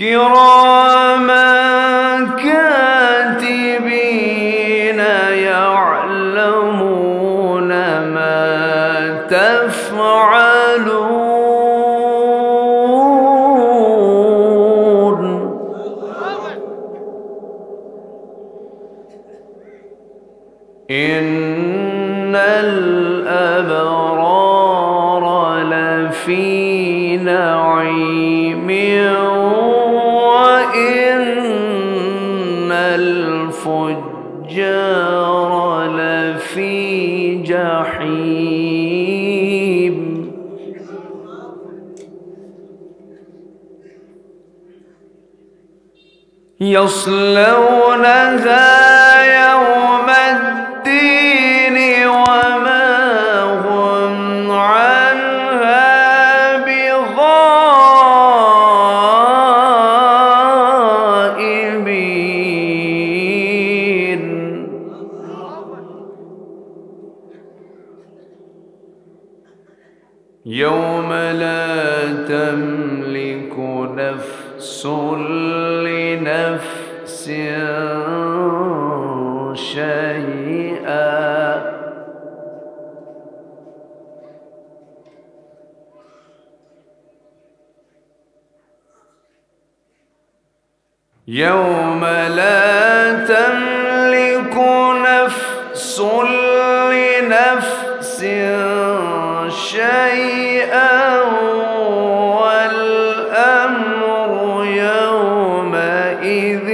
كراما كاتبين يعلمون ما تفعلون إن الأبرار لفي نعيم وإن الفجار لفي جحيم يصلونها يوم الدين وما هم عنها بغائبين يوم لا تملك نفس لنفس شيئا يوم لا تملك نفس لنفس شيئا والأمر يومئذ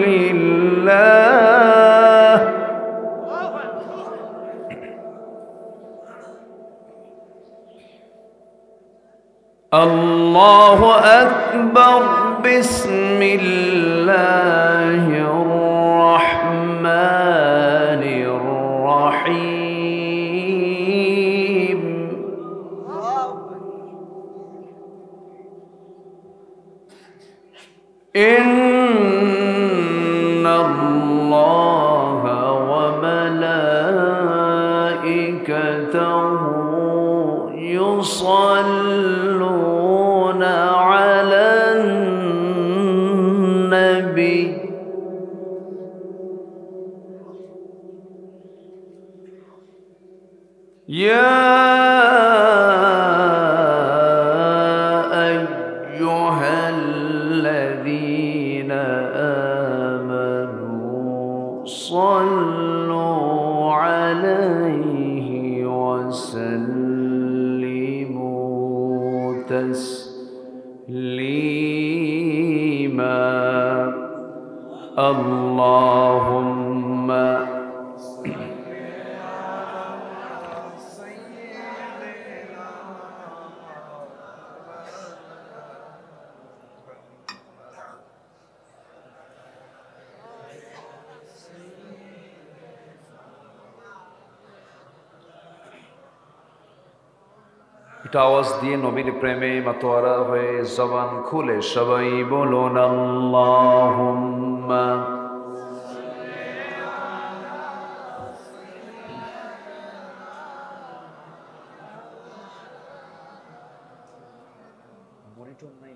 لله الله أكبر بسم الله الرحمن الرحيم إن الله وملائكته يصلون على النبي يا أيها الذين آمنوا صلوا عليه وسلموا تسليما اللهم এটা আওয়াজ দিয়ে নবীর প্রেমে মাতোয়ারা হয়ে জবান খুলে সবাই বলুন আল্লাহুম্মা মনিটর নাই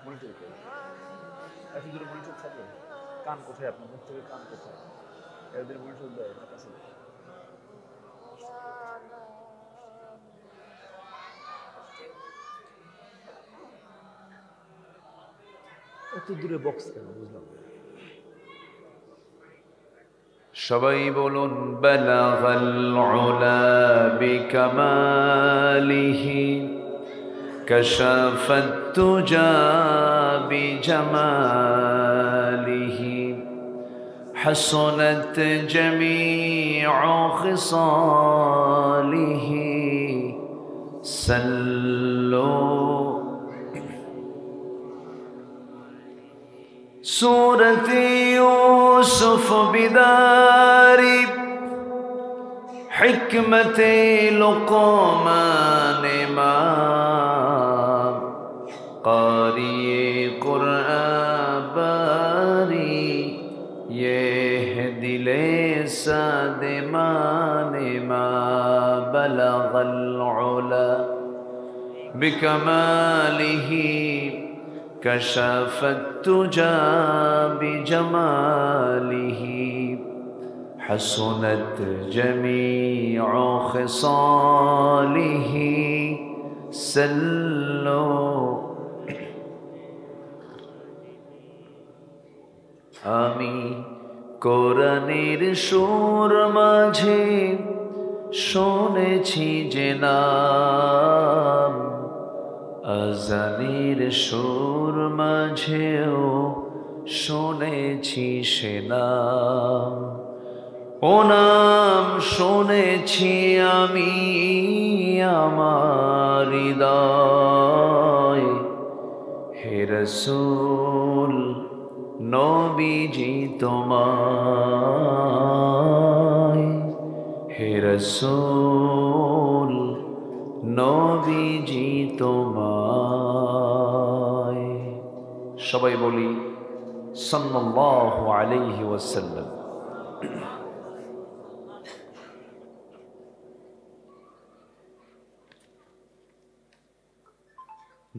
মনিটর কই এত দূরে মনিটর থাকে কান কোথায় আপনার মুখ থেকে কান কোথায় এদের মনিটর দেয় না কাছে এত দূরে বক্স কেন বুঝলাম সবাই বলুন বালাগাল উলা বিকামালিহি কাশাফাত তুজা বিজামালিহি হাসানাত জামিউ খিসালিহি সাল্লু سورة يوسف بدار حكمة لقمان ما قارئ قرآن باری يهدي لساد مان ما بلغ العلا بكماله كشف التجى بجماله حسنت جميع خصاله سلوا আমি কোরআনের সুর মাঝে শুনেছি যে নাম, আজানের সুর মাঝেও শুনেছি সে নাম। ও নাম শুনেছি আমি আমার হৃদয়, হে রাসূল নবীজি তোমায়, হে রাসূল নবীজি তোমায়। সবাই বলি সাল্লাল্লাহু আলাইহি ওয়াসাল্লাম।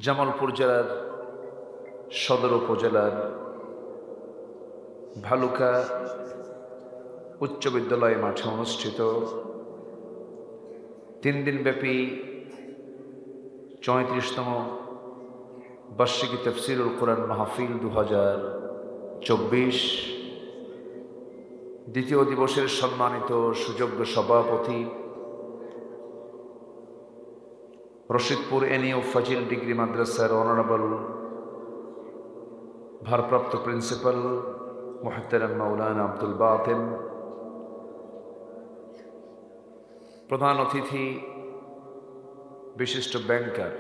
জামালপুর জেলার সদর উপজেলার ভালুকা উচ্চ বিদ্যালয় মাঠে অনুষ্ঠিত 3 দিনব্যাপী 34তম বার্ষিকী তাফসীরুল কোরআন মাহফিল 2024 দ্বিতীয় দিবসের সম্মানিত সুযোগ্য সভাপতি রশিদপুর এনিও ফাজিল ডিগ্রি মাদ্রাসার অনারেবল ভারপ্রাপ্ত প্রিন্সিপাল মুহতারাম মাওলানা আব্দুল বাতিন, প্রধান অতিথি বিশিষ্ট ব্যাংকার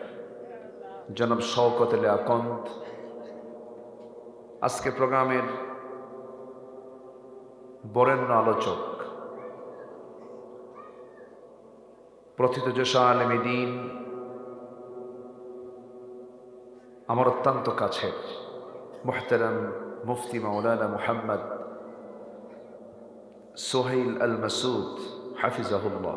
জনাব শওকত আলী আকন্দ, আজকে প্রোগ্রামের বরেণ্য আলোচক প্রথিতযশা আলেমে দ্বীন, আমার অত্যন্ত কাছের মুহতারাম মুফতি মাওলানা মুহাম্মদ সোহেল আল মাসুদ হাফিজাহুল্লাহ,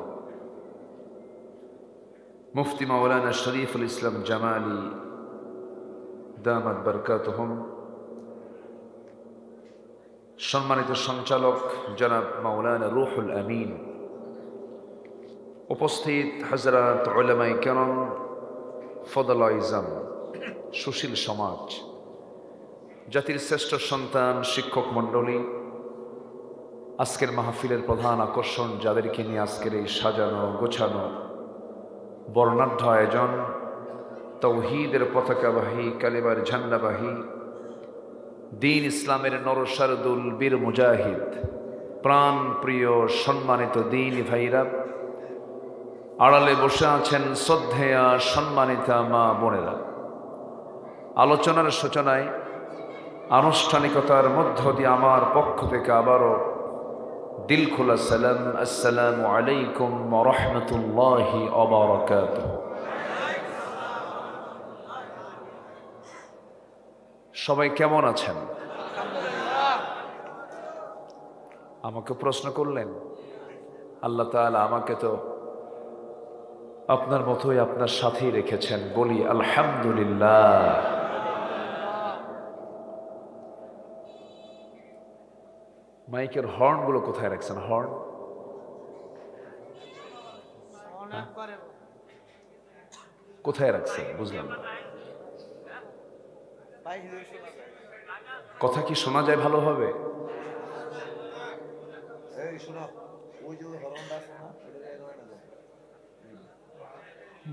মুফতি মাওলানা শরীফুল ইসলাম জামালি দামাত বরকাতুহুম, সম্মানিত সঞ্চালক জনাব মাওলানা রুহুল আমিন, উপস্থিত হযরত উলামায়ে কেরাম, ফদলায়ে ইজম, সুশীল সমাজ, জাতির শ্রেষ্ঠ সন্তান, শিক্ষক মণ্ডলী, আজকের মাহফিলের প্রধান আকর্ষণ যাদেরকে নিয়ে আজকের এই সাজানো গোছানো বর্ণাঢ্য আয়োজন, তাওহীদের পতাকাবাহী, কালিমার ঝান্ডাবাহী, দ্বীন ইসলামের নরসারদুল বীর মুজাহিদ, প্রাণ প্রিয় সম্মানিত দ্বীনি ভাইরা, আড়ালে বসে আছেন শ্রদ্ধেয়া সম্মানিতা মা বোনেরা, আলোচনার সূচনায় আনুষ্ঠানিকতার মধ্য দিয়ে আমার পক্ষ থেকে আবারও দিল খোলা সালাম, আসসালামু আলাইকুম ওয়া রাহমাতুল্লাহি ওয়া বারাকাতুহু। সবাই কেমন আছেন? আমাকে প্রশ্ন করলেন, আল্লাহ তাআলা আমাকে তো আপনার মতোই আপনার সাথেই রেখেছেন, বলি আলহামদুলিল্লাহ। মাইকের হর্নগুলো কোথায় রাখছেন? হর্ন কোথায় রাখছেন বুঝলাম না। কথা কি শোনা যায় ভালোভাবে?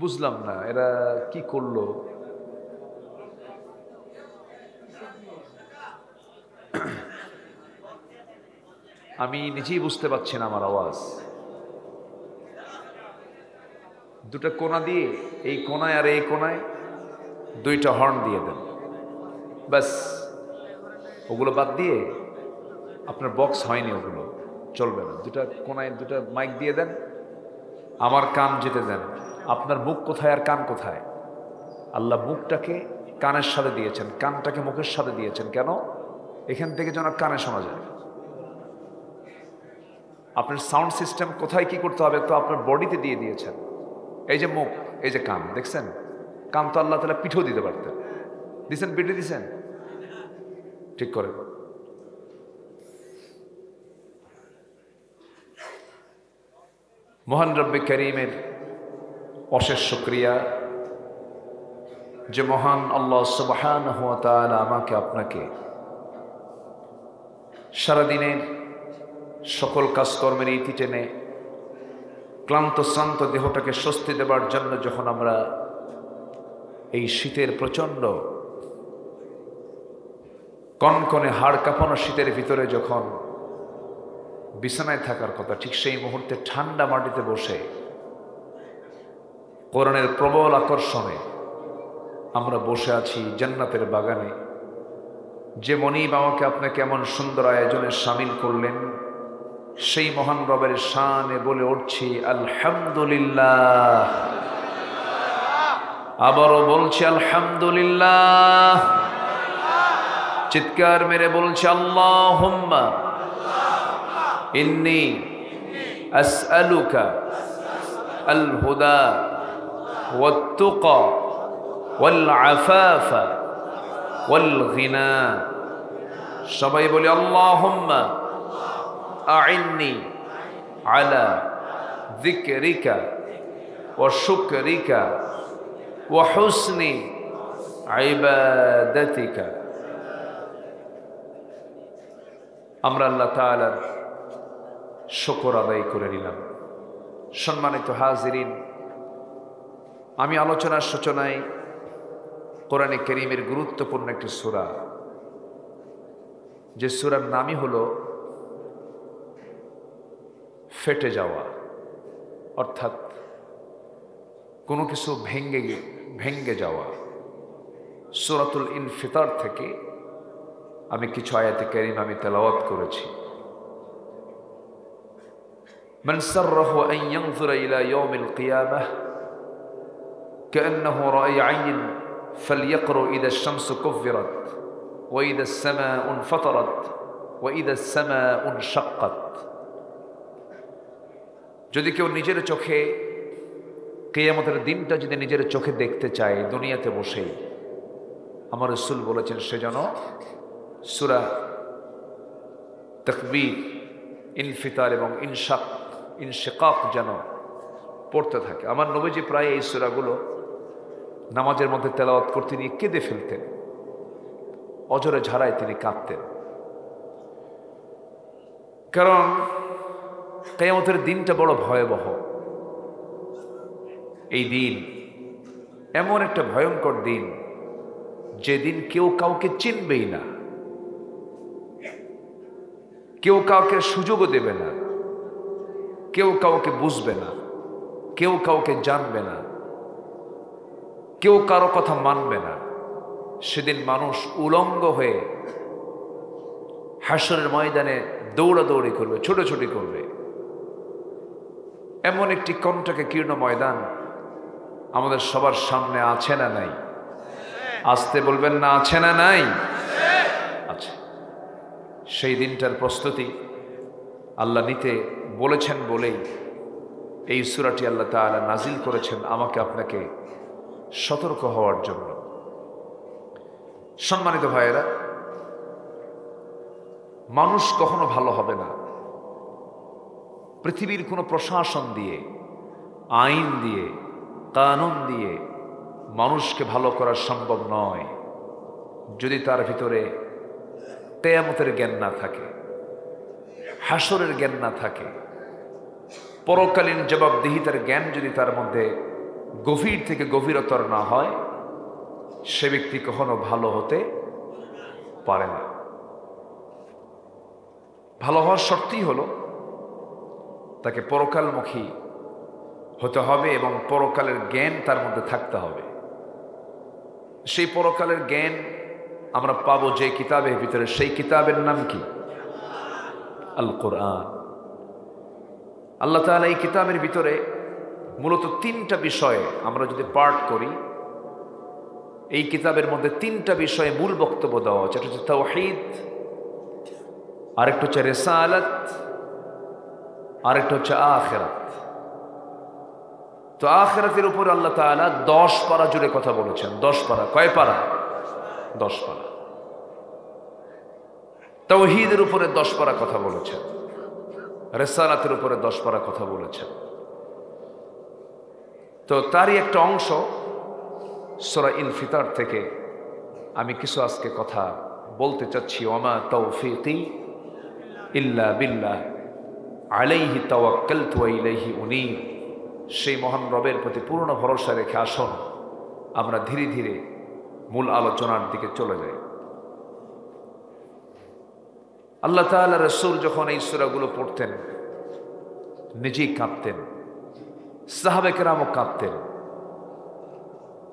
বুঝলাম না এরা কি করলো। আমি নিজেই বুঝতে পারছি না আমার আওয়াজ। দুটো কোণা দিয়ে, এই কোণায় আর এই কোণায় 2টা হর্ন দিয়ে দেন, ব্যাস। ওগুলো বাদ দিয়ে, আপনার বক্স হয়নি, ওগুলো চলবে না। 2টা কোণায় 2টা মাইক দিয়ে দেন, আমার কান যেতে দেন। আপনার মুখ কোথায় আর কান কোথায়? আল্লাহ মুখটাকে কানের সাথে দিয়েছেন, কানটাকে মুখের সাথে দিয়েছেন। কেন? এখান থেকে যেন কানে শোনা যায়। আপনার সাউন্ড সিস্টেম কোথায় কি করতে হবে তো আপনার বডিতে দিয়ে দিয়েছেন। এই যে মুখ, এই যে কান, দেখছেন? কান তো আল্লাহ তাআলা পিঠেও দিতে পারতেন, দিছেন, পিঠে দিছেন, ঠিক করে। মহান রব্বে করিমের অশেষ শুকরিয়া যে মহান আল্লাহ সুবহানাহু ওয়া তাআলা আমাকে আপনাকে সারাদিনের সকল কাজকর্মের ইতি টেনে ক্লান্ত শ্রান্ত দেহটাকে স্বস্তি দেবার জন্য যখন আমরা এই শীতের প্রচণ্ড কনকনে হাড় কাঁপানো শীতের ভিতরে যখন বিছানায় থাকার কথা, ঠিক সেই মুহূর্তে ঠান্ডা মাটিতে বসে কোরআনের প্রবল আকর্ষণে আমরা বসে আছি জান্নাতের বাগানে। যে মনিব আমাকে আপনাকে এমন সুন্দর আয়োজনে সামিল করলেন, সেই মহান রবের শানে বলে উঠছি আলহামদুলিল্লাহ। আবারও বলছি আলহামদুলিল্লাহ। চিৎকার মেরে বলছি আল্লাহুম্মা ইন্নী আসআলুকা আল হুদা ওয়াত তুকা ওয়াল আফাফা ওয়াল গিনা। সবাই বলি আল্লাহুম্মা আইন্নি আলা যিকরিকা ওয়া শুকরিকা ওয়া হুসনি ইবাদাতিকা। আমরা আল্লাহ তাআলার শুকর আদায় করে নিলাম। সম্মানিত হাজিরিন, আমি আলোচনার সূচনায় কোরআনে কারীমের গুরুত্বপূর্ণ একটি সূরা, যে সূরার নামই হলো ফেটে যাওয়া, অর্থাৎ কোনো কিছু ভেঙ্গে যাওয়া। সূরাতুল ইনফিতার থেকে আমি কিছু আয়াতে কারীম আমি তেলাওয়াত করেছি। মান সাররাহু আন ইয়ানজুরা ইলা ইয়াউমিল কিয়ামাহ কাআন্নাহু রাআই আইন ফালইয়াকরা ইযা আশ-শামসু কুফিরাত ওয়া ইযা আস-সামাউ ইনফাতারাত ওয়া ইযা আস-সামাউ ইনশাক্কাত। যদি কেউ নিজের চোখে কিয়ামতের দিনটা যদি নিজের চোখে দেখতে চায় দুনিয়াতে বসেই, আমার রাসূল বলেছেন সে যেন সূরা তাকবীর, ইনফিতার এবং ইনশিকাক যেন পড়তে থাকে। আমার নবীজি প্রায় এই সূরাগুলো নামাজের মধ্যে তেলাওয়াত করতে নিয়ে কেঁদে ফেলতেন, অজরে ঝাড়ায় তিনি কাঁদতেন। কারণ কিয়ামতের দিনটা বড় ভয়াবহ। এই দিন এমন একটা ভয়ঙ্কর দিন, যেদিন কেউ কাউকে চিনবেই না, কেউ কাউকে সুযোগও দেবে না, কেউ কাউকে বুঝবে না, কেউ কাউকে জানবে না, কেউ কারো কথা মানবে না। সেদিন মানুষ উলঙ্গ হয়ে হাসরের ময়দানে দৌড়াদৌড়ি করবে, ছোটাছুটি করবে। এমন একটি কণ্ঠকে কীর্ণ ময়দান আমাদের সবার সামনে আছে না নাই? আসতে বলবেন না, আছে না নাই? আছে। সেই দিনটার প্রস্তুতি আল্লাহ নিতে বলেছেন বলেই এই সূরাটি আল্লাহ তাআলা নাজিল করেছেন আমাকে আপনাকে সতর্ক হওয়ার জন্য। সম্মানিত ভাইয়েরা, মানুষ কখনো ভালো হবে না। পৃথিবীর কোনো প্রশাসন দিয়ে, আইন দিয়ে, কানুন দিয়ে মানুষকে ভালো করা সম্ভব নয় যদি তার ভিতরে কিয়ামতের জ্ঞান না থাকে, হাসরের জ্ঞান না থাকে, পরকালীন জবাবদিহিতার জ্ঞান যদি তার মধ্যে গভীর থেকে গভীরতর না হয়, সে ব্যক্তি কখনো ভালো হতে পারে না। ভালো হওয়ার শর্তই হলো তাকে পরকালমুখী হতে হবে এবং পরকালের জ্ঞান তার মধ্যে থাকতে হবে। সেই পরকালের জ্ঞান আমরা পাবো যে কিতাবের ভিতরে, সেই কিতাবের নাম কি? আল কোরআন। আল্লাহ তাআলা এই কিতাবের ভিতরে মূলত তিনটা বিষয়ে আমরা যদি পাঠ করি, এই কিতাবের মধ্যে তিনটা বিষয়ে মূল বক্তব্য দেওয়া হচ্ছে। একটা হচ্ছে তাওহীদ, আরেকটা হচ্ছে রিসালাত, আরেকটা হচ্ছে আখিরাত। তো আখিরাতের উপর আল্লাহ তাআলা 10 পারা জুড়ে কথা বলেছেন। 10 পারা। কয় পারা? 10 পারা। তাওহীদের উপরে 10 পারা কথা বলেছেন, রিসালাতের উপরে 10 পারা কথা বলেছেন। তো তারই একটা অংশ সূরা ইনফিতার থেকে আমি কিছু আজকে কথা বলতে চাচ্ছি। ওমা তাওফীকি ইল্লা বিল্লাহ আলাইহি তাওয়াক্কালতু ওয়া ইলাইহি উনীব। সেই মহান রবের প্রতি পূর্ণ ভরসা রেখে আসুন আমরা ধীরে ধীরে মূল আলোচনার দিকে চলে যাই। আল্লাহ তাআলা রাসূল যখন এই সূরাগুলো পড়তেন নিজেই কাঁদতেন, সাহাবে কেরামও কাঁদতেন।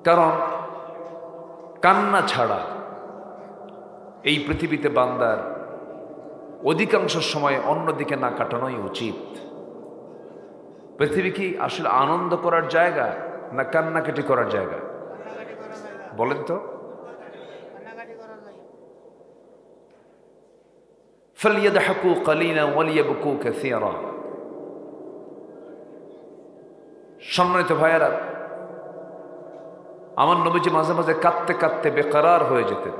কারণ কান্না ছাড়া এই পৃথিবীতে বান্দার অধিকাংশ সময় অন্যদিকে না কাটানোই উচিত। পৃথিবী কি আসলে আনন্দ করার জায়গা না কান্নাকাটি করার জায়গা? বলেন তো। ফালইয়াদহাকু কালিলা ওয়ালিয়াবকু কাসীরা। সম্মানিত ভাইয়েরা, আমার নবীজি মাঝে মাঝে কাঁদতে কাঁদতে বেকরার হয়ে যেতেন,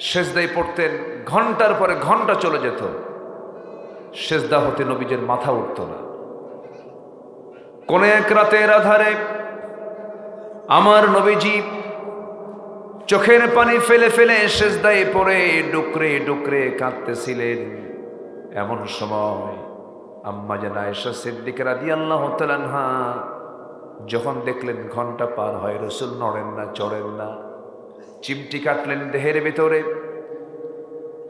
সেজদায় পড়তেন, ঘন্টার পরে ঘন্টা চলে যেত, সেজদা হতে নবীজের মাথা উঠত না। কোন এক রাতের আধারে আমার নবীজি চোখের পানি ফেলে ফেলে সেজদায় পড়ে ডুকরে ডুকরে কাঁদতেছিলেন। এমন সময় আম্মা জান আয়েশা সিদ্দিকা রাদিয়াল্লাহু তাআলা আনহা যখন দেখলেন ঘন্টা পার হয়, রাসূল নড়েন না, চড়েন না, চিমটি কাটলেন দেহের ভিতরে।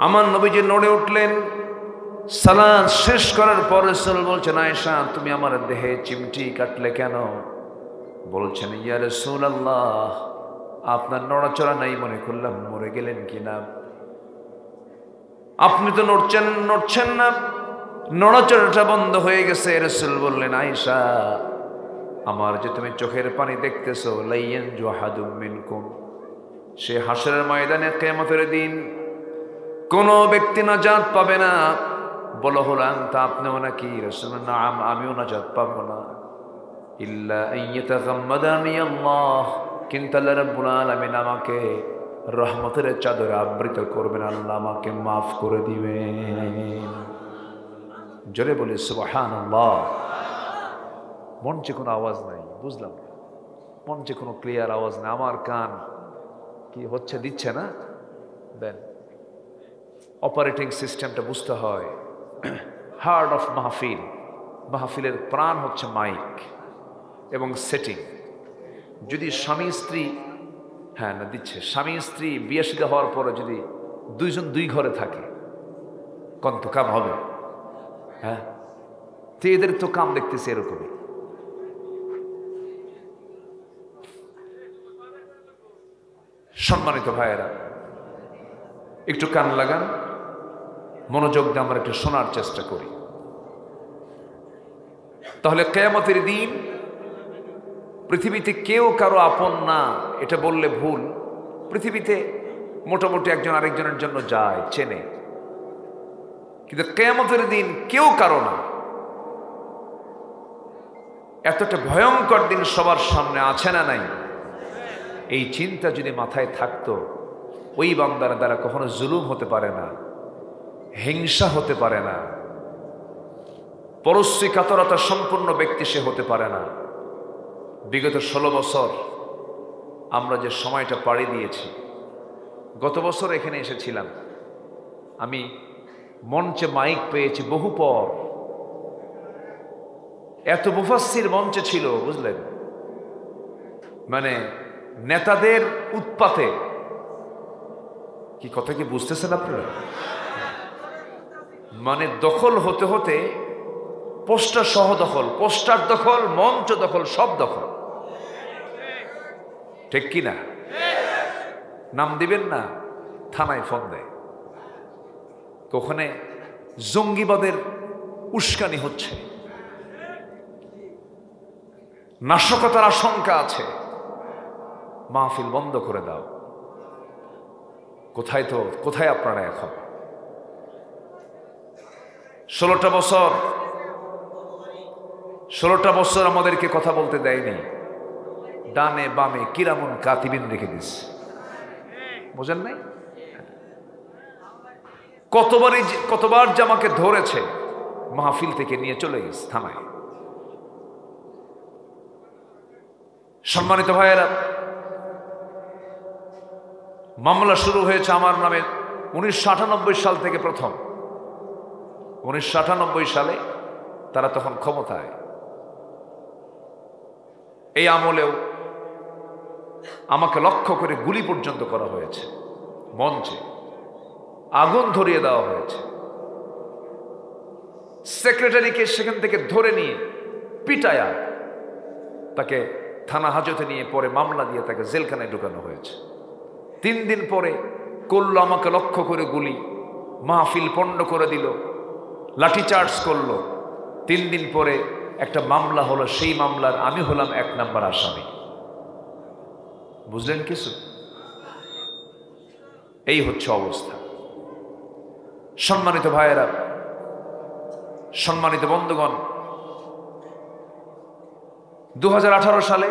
আমার নবীজি নড়ে উঠলেন। সালাত শেষ করার পর রাসূল বলছেন, আয়েশা তুমি আমার দেহে চিমটি কাটলে কেন? বলছেন, ইয়া রাসূলুল্লাহ আপনার নড়াচড়া নাই, মনে করলাম মরে গেলেন কিনা। আপনি তো নড়ছেন না, নড়াচড়াটা বন্ধ হয়ে গেছে। রাসূল বললেন, আয়েশা আমার যে তুমি চোখের পানি দেখতেছো, লাইয়ানজু আহাদুম মিনকুম, সে হাসরের ময়দানে কিয়ামতের দিন কোন ব্যক্তি নাজাত পাবে না। বলা হলো, আনতা আপনিও নাকি? রাসূল, নাম আমিও নাজাত পাবো না। ইল্লা আইয়াতাগাম্মাদানি আল্লাহ, কিন্তু আল্লাহ রাব্বুল আলামিন আমাকে রহমতের চাদরে আবৃত করবেন, আল্লাহ আমাকে মাফ করে দিবেন। জোরে বলি সুবহানাল্লাহ। মঞ্চে কোনো আওয়াজ নাই, বুঝলাম না, মঞ্চে কোনো ক্লিয়ার আওয়াজ নাই। আমার কান কি হচ্ছে, দিচ্ছে না? দেন অপারেটিং সিস্টেমটা বুঝতে হয়। হার্ট অফ মাহফিল, মাহফিলের প্রাণ হচ্ছে মাইক এবং সেটিং। যদি স্বামী স্ত্রী, হ্যাঁ না দিচ্ছে, স্বামী স্ত্রী বিয়ে শাদী হওয়ার পরে যদি দুইজন দুই ঘরে থাকে, কত কাম হবে? হ্যাঁ, তো এদের তো কাম দেখতেছে এরকমই। সম্মানিত ভাইয়েরা, একটু কান লাগান, মনোযোগ দিয়ে আমরা একটু শোনার চেষ্টা করি। তাহলে কিয়ামতের দিন পৃথিবীতে কেউ কারো আপন না, এটা বললে ভুল। পৃথিবীতে মোটামুটি একজন আরেকজনের জন্য যায়, চেনে, কিন্তু কিয়ামতের দিন কেউ কারো না। এতটা ভয়ঙ্কর দিন সবার সামনে আছে না নাই? এই চিন্তা যদি মাথায় থাকতো, ওই বান্দার দ্বারা কখনো জুলুম হতে পারে না, হিংসা হতে পারে না, পরশ্রী কাতরতা সম্পূর্ণ ব্যক্তি সে হতে পারে না। বিগত 16 বছর আমরা যে সময়টা পাড়ি দিয়েছি, গত বছর এখানে এসেছিলাম, আমি মঞ্চে মাইক পেয়েছি বহু পর। এত মুফাসসির মঞ্চে ছিল, বুঝলেন, মানে নেতাদের উৎপাতে, কি কথা কি বুঝতেছেন আপনারা? মানে দখল হতে হতে পোস্টার সহ দখল, পোস্টার দখল, মঞ্চ দখল, সব দখল, ঠিক কি না? নাম দিবেন না, থানায় ফোন দেয়। ওখানে জঙ্গিবাদের উস্কানি হচ্ছে, নাশকতার আশঙ্কা আছে, মাহফিল বন্ধ করে দাও। কোথায় আপনারা এখন? 16টা বছর আমাদেরকে কথা বলতে দেয়নি। ডানে বামে কিরামুন কাতিবিন রেখে দিচ্ছে। বোঝেন নাই? কতবার যে আমাকে ধরেছে, মাহফিল থেকে নিয়ে চলে গেছে থানায়। সম্মানিত ভাইয়েরা, মামলা শুরু হয়েছে আমার নামে 1998 সাল থেকে প্রথম। 1998 সালে তারা তখন ক্ষমতায়। এই আমলেও আমাকে লক্ষ্য করে গুলি পর্যন্ত করা হয়েছে, মঞ্চে আগুন ধরিয়ে দেওয়া হয়েছে। সেক্রেটারিকে সেখান থেকে ধরে নিয়ে পিটায়া তাকে থানা হাজতে নিয়ে পরে মামলা দিয়ে তাকে জেলখানায় ঢুকানো হয়েছে। 3 দিন পরে করলো আমাকে লক্ষ্য করে গুলি, মাহফিল পণ্ড করে দিল, লাঠিচার্জ করলো। 3 দিন পরে একটা মামলা হলো, সেই মামলার আমি হলাম 1 নম্বর আসামি। বুঝলেন কিছু? এই হচ্ছে অবস্থা। সম্মানিত ভাইয়েরা, সম্মানিত বন্ধুগণ, 2018 সালে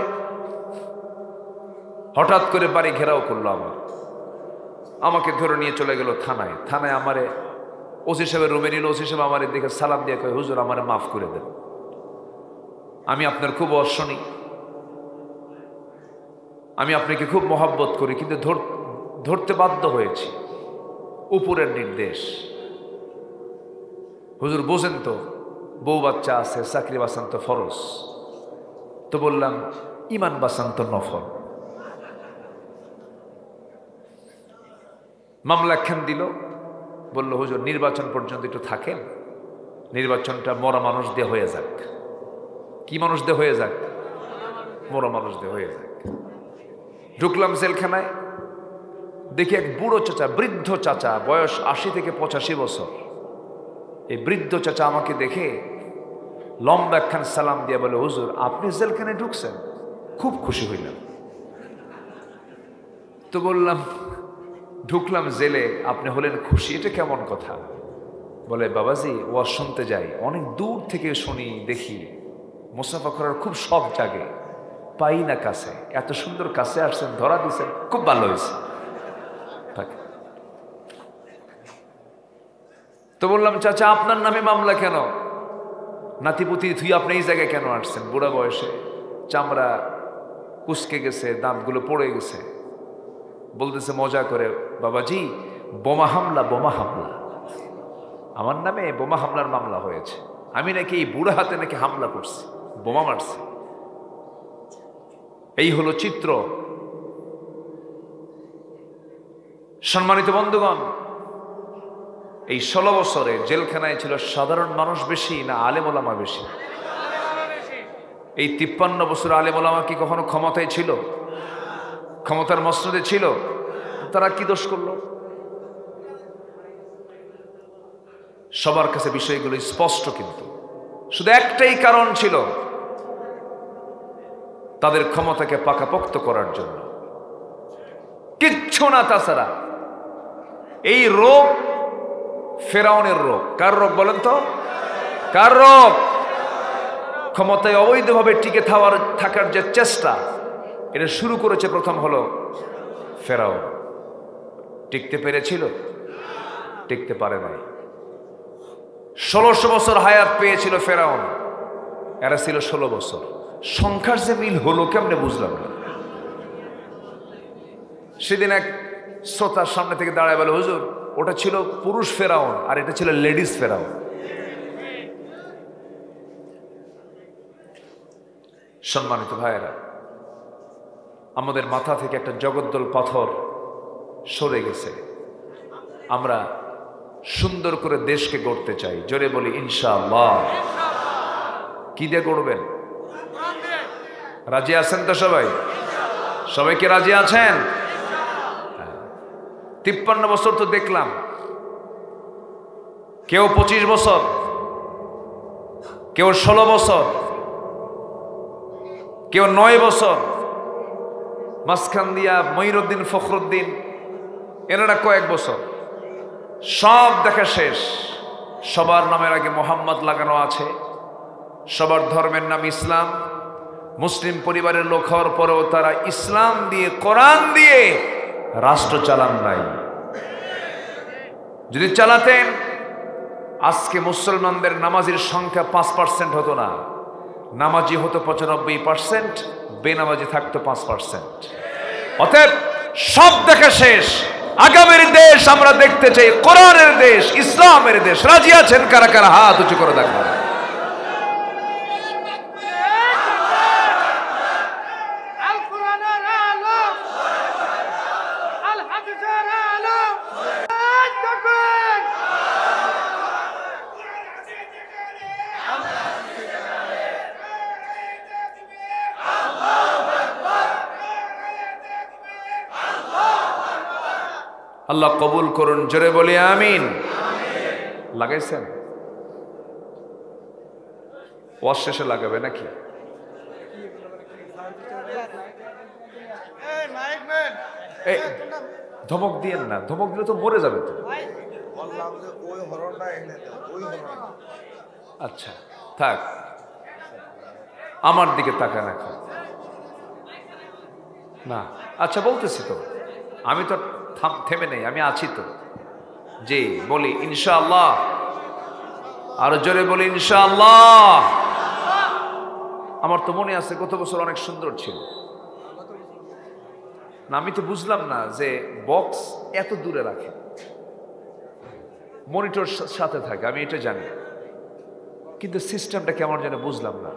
হঠাৎ করে বাড়ি ঘেরাও করলো আমাকে ধরে নিয়ে চলে গেল থানায়। থানায় আমারে ওসি সাহেবের রুমে নিল। ওসি সাহেব আমার দিকে সালাম দিয়ে কয়, হুজুর আমারে মাফ করে দেন, আমি আপনার খুব অর্শনী, আমি আপনাকে খুব মহব্বত করি, কিন্তু ধরতে বাধ্য হয়েছি, উপরের নির্দেশ। হুজুর বোঝেন তো, বউ বাচ্চা আছে, চাকরি বাঁচান তো ফরজ। তো বললাম, ইমান বাঁচান তো নফল। মামলা একখান দিল, বলল হুজুর নির্বাচন পর্যন্ত একটু থাকেন, নির্বাচনটা মরা মানুষ দিয়ে হয়ে যাক। কি মানুষ দিয়ে হয়ে যাক? মরা মানুষ দিয়ে হয়ে যাক। ঢুকলাম জেলখানায়, দেখি এক বুড়ো চাচা, বৃদ্ধ চাচা, বয়স 80 থেকে 85 বছর। এই বৃদ্ধ চাচা আমাকে দেখে লম্বা একখান সালাম দিয়ে বলে, হুজুর আপনি জেলখানায় ঢুকছেন? খুব খুশি হইলাম। তো বললাম, ঢুকলাম জেলে, আপনি হলেন খুশি, এটা কেমন কথা? বলে, বাবাজি ওয়াজ শুনতে যাই, অনেক দূর থেকে শুনি, দেখি, মুসাফা করার খুব শখ জাগে, পাই না কাছে, এত সুন্দর কাছে আসছেন, ধরা দিচ্ছেন, খুব ভালো হয়েছে। তো বললাম, চাচা আপনার নামে মামলা কেন? নাতিপুতি থুই আপনি এই জায়গায় কেন আসছেন? বুড়া বয়সে, চামড়া কুচকে গেছে, দাঁতগুলো পড়ে গেছে। বলতেছে মজা করে, বাবাজি বোমা হামলা, বোমা হামলা, আমার নামে বোমা হামলার মামলা হয়েছে, আমি নাকি এই বুড়া হাতে নাকি হামলা করছি, বোমা মারছি। এই হলো চিত্র। সম্মানিত বন্ধুগণ, এই 16 বছরে জেলখানায় ছিল সাধারণ মানুষ বেশি না আলেম ওলামা বেশি? এই 53 বছর আলেম ওলামা কি কখনো ক্ষমতায় ছিল? ক্ষমতার মসনদে ছিল? তারা কি দোষ করলো? সবার কাছে বিষয়গুলো স্পষ্ট, কিন্তু শুধু একটাই কারণ ছিল, তাদের ক্ষমতাকে পাকাপোক্ত করার জন্য, কিচ্ছু না তাছাড়া। এই রোগ ফেরাউনের রোগ। কার রোগ বলেন তো? কার রোগ? ক্ষমতায় অবৈধভাবে টিকে থাকার যে চেষ্টা, এটা শুরু করেছে প্রথম হলো ফেরাউন। টিকতে পেরেছিল? টিকতে পারে নাই। 1600 বছর হায়াত পেয়েছিল ফেরাউন, এরা ছিল 16 বছর। সংখ্যার যে মিল হলো কেমনে বুঝলাম না। সেদিন এক শ্রোতার সামনে থেকে দাঁড়ায় বলে, হুজুর ওটা ছিল পুরুষ ফেরাউন আর এটা ছিল লেডিস ফেরাউন। সম্মানিত ভাইয়েরা, আমাদের মাথা থেকে একটা জগদ্দল পাথর সরে গেছে। আমরা সুন্দর করে দেশকে গড়তে চাই। জোরে বলি ইনশাআল্লাহ। কি দিয়ে গড়বেন? রাজি আছেন তো সবাই? সবাইকে রাজি আছেন? 53 বছর তো দেখলাম, কেউ 25 বছর, কেউ 16 বছর, কেউ 9 বছর, মাঝখান দিয়া মঈনুদ্দিন ফখরুদ্দিন, এনারা কয়েক বছর। সব দেখা শেষ। সবার নামের আগে মোহাম্মদ লাগানো আছে, সবার ধর্মের নাম ইসলাম। মুসলিম পরিবারের লোক হওয়ার পরেও তারা ইসলাম দিয়ে, কোরআন দিয়ে রাষ্ট্র চালান নাই। যদি চালাতেন আজকে মুসলমানদের নামাজির সংখ্যা 5% হতো না, নামাজি হতো 95%, বেনামাজি থাকতো 5%। অতএব সব দেখা শেষ, আগামীর দেশ আমরা দেখতে চাই কোরআনের দেশ, ইসলামের দেশ। রাজি আছেন কারা কারা? হাত উঁচু করে দেখো। আল্লাহ কবুল করুন, জোরে বলি আমিন। লাগাইছেন? ওয়াজ শেষে লাগাবে নাকি? এই ধমক দিয়েন না, ধমক দিলে তো মরে যাবে তো। আচ্ছা থাক, আমার দিকে তাকান এখন না। আচ্ছা বলতেছি তো, আমি তো থেমে নেই, আমি আছি তো। জি বলি ইনশাআল্লাহ, আরো জোরে বলি ইনশাআল্লাহ। আমার তো মনে আছে গত বছর অনেক সুন্দর ছিল না। আমি তো বুঝলাম না যে বক্স এত দূরে রাখে, মনিটর সাথে থাকে, আমি এটা জানি, কিন্তু সিস্টেমটা কেমন যেন বুঝলাম না।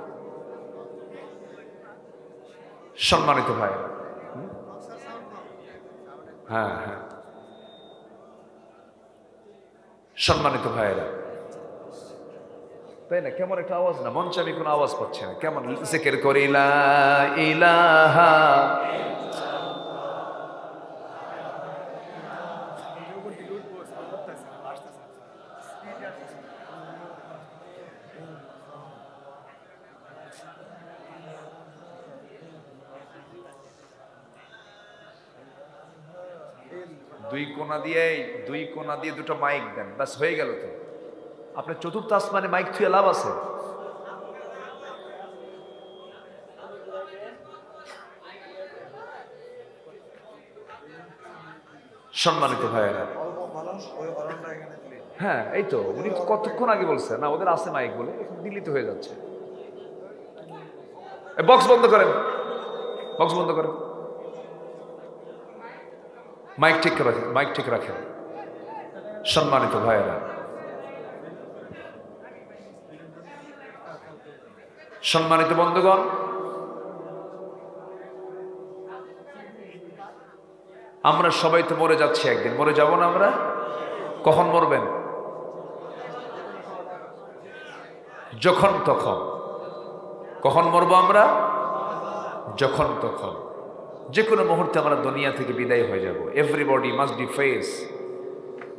সম্মানিত ভাইরা, হ্যাঁ হ্যাঁ, সম্মানিত ভাইয়েরা, তাই না? কেমন একটা আওয়াজ না, মঞ্চে আমি কোনো আওয়াজ পাচ্ছি না। কেমন জিকির করি লা ইলাহা, দুই কোণা দিয়ে দুটো মাইক দেন, ব্যাস হয়ে গেল তো। আপনার চতুর্থ আসমানে মাইক থুয়ে লাভ আছে? সম্মানিত ভাইয়েরা, হ্যাঁ এই তো উনি কতক্ষণ আগে বলছে না ওদের আছে মাইক বলে, দিল্লি তো হয়ে যাচ্ছে। বক্স বন্ধ করেন, বক্স বন্ধ করেন, মাইক ঠিক রাখেন, মাইক ঠিক রাখেন। সম্মানিত ভাইয়েরা, সম্মানিত বন্ধুগণ, আমরা সবাই তো মরে যাচ্ছি, একদিন মরে যাব না আমরা? কখন মরবেন? যখন তখন। কখন মরবো আমরা? যখন তখন। যে কোনো মুহূর্তে আমরা দুনিয়া থেকে বিদায় হয়ে যাব। Everybody must be face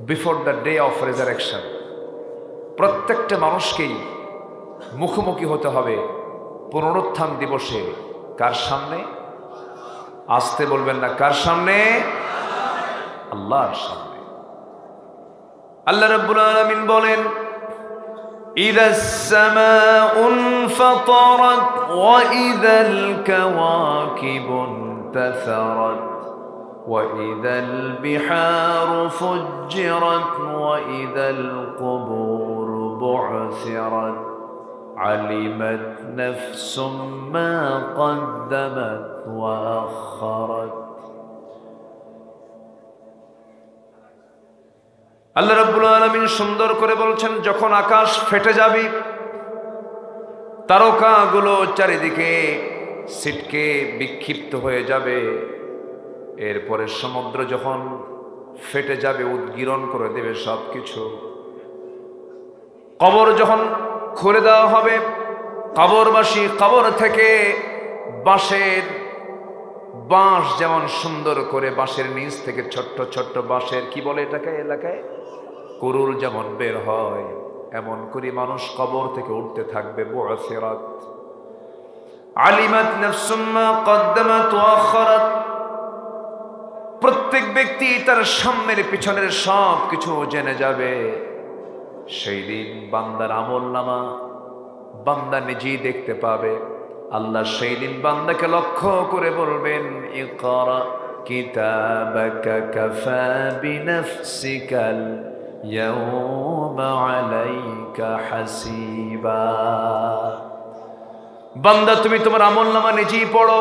before the day of resurrection. প্রত্যেকটা মানুষকেই মুখোমুখি হতে হবে পুনরুত্থান দিবসে। কার সামনে? আসতে বলবেন না, কার সামনে? আল্লাহর সামনে। আল্লাহ রাব্বুল আলামিন বলেন, ইযাস সামাউ ইনফাতারাত ওয়া ইযাল কাওয়াকিবু ইনতাসারাত ওয়া ইযাল বিহারু ফুজ্জিরাত ওয়া ইযাল কুবুরু বু'সিরাত আলিমাত নাফসুম মা কদ্দামাত ওয়া আখারাত। আল্লাহ রাব্বুল আলামিন সুন্দর করে বলছেন, যখন আকাশ ফেটে যাবে, তারকাগুলো চারিদিকে ছিটকে বিক্ষিপ্ত হয়ে যাবে, এরপরে সমুদ্র যখন ফেটে যাবে, উদ্গীরণ করে দেবে সবকিছু, কবর যখন খুলে দেওয়া হবে, কবরবাসী কবর থেকে বাঁশ যেমন সুন্দর করে বাঁশের নিচ থেকে ছোট্ট ছোট্ট বাঁশের কি বলে এটাকে এলাকায় কুরুল যেমন বের হয়, এমন করে মানুষ কবর থেকে উঠতে থাকবে। বু'সিরাত আলিমাত নাফসুম মা কদ্দামাত ওয়া আখারাত। প্রত্যেক ব্যক্তি তার সামনের পিছনের সব কিছু জেনে যাবে। সেই দিন বান্দার আমলনামা বান্দা নিজেই দেখতে পাবে। আল্লাহ সেই দিন বান্দাকে লক্ষ্য করে বলবেন, ইকরা কিতাবাকা কাফা বিনাফসিকাল ইয়াউমা আলাইকা হাসিবা। বান্দা তুমি তোমার আমলনামা নিজেই পড়ো,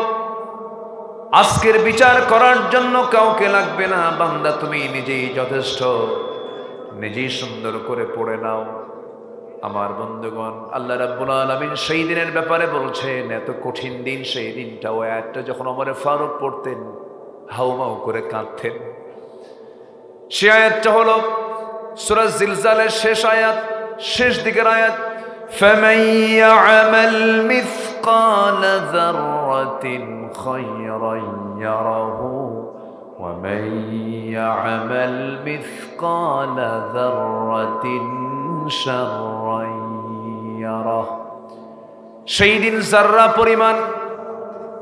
আজকের বিচার করার জন্য কাউকে লাগবে না। বান্দা তুমি নিজেই যথেষ্ট, নিজেই সুন্দর করে পড়ে নাও। আমার বন্ধুগণ, আল্লাহ রাব্বুল আলামিন সেই দিনের ব্যাপারে বলছেন, এত কঠিন দিন সেই দিনটা। ওই আয়াতটা যখন ওমরে ফারুক পড়তেন হাউমাউ করে কাঁদতেন। সে আয়াতটা হলো সূরা জিলজালের শেষ আয়াত, শেষ দিকের আয়াত, ফামান ইয়া'মাল মিসকালা যাররাতিন খায়রান ইয়ারাহু ওয়া মান ইয়া'মাল মিসকালা যাররাতিন শাররান ইয়ারাহু। সেই দিন যাররা পরিমাণ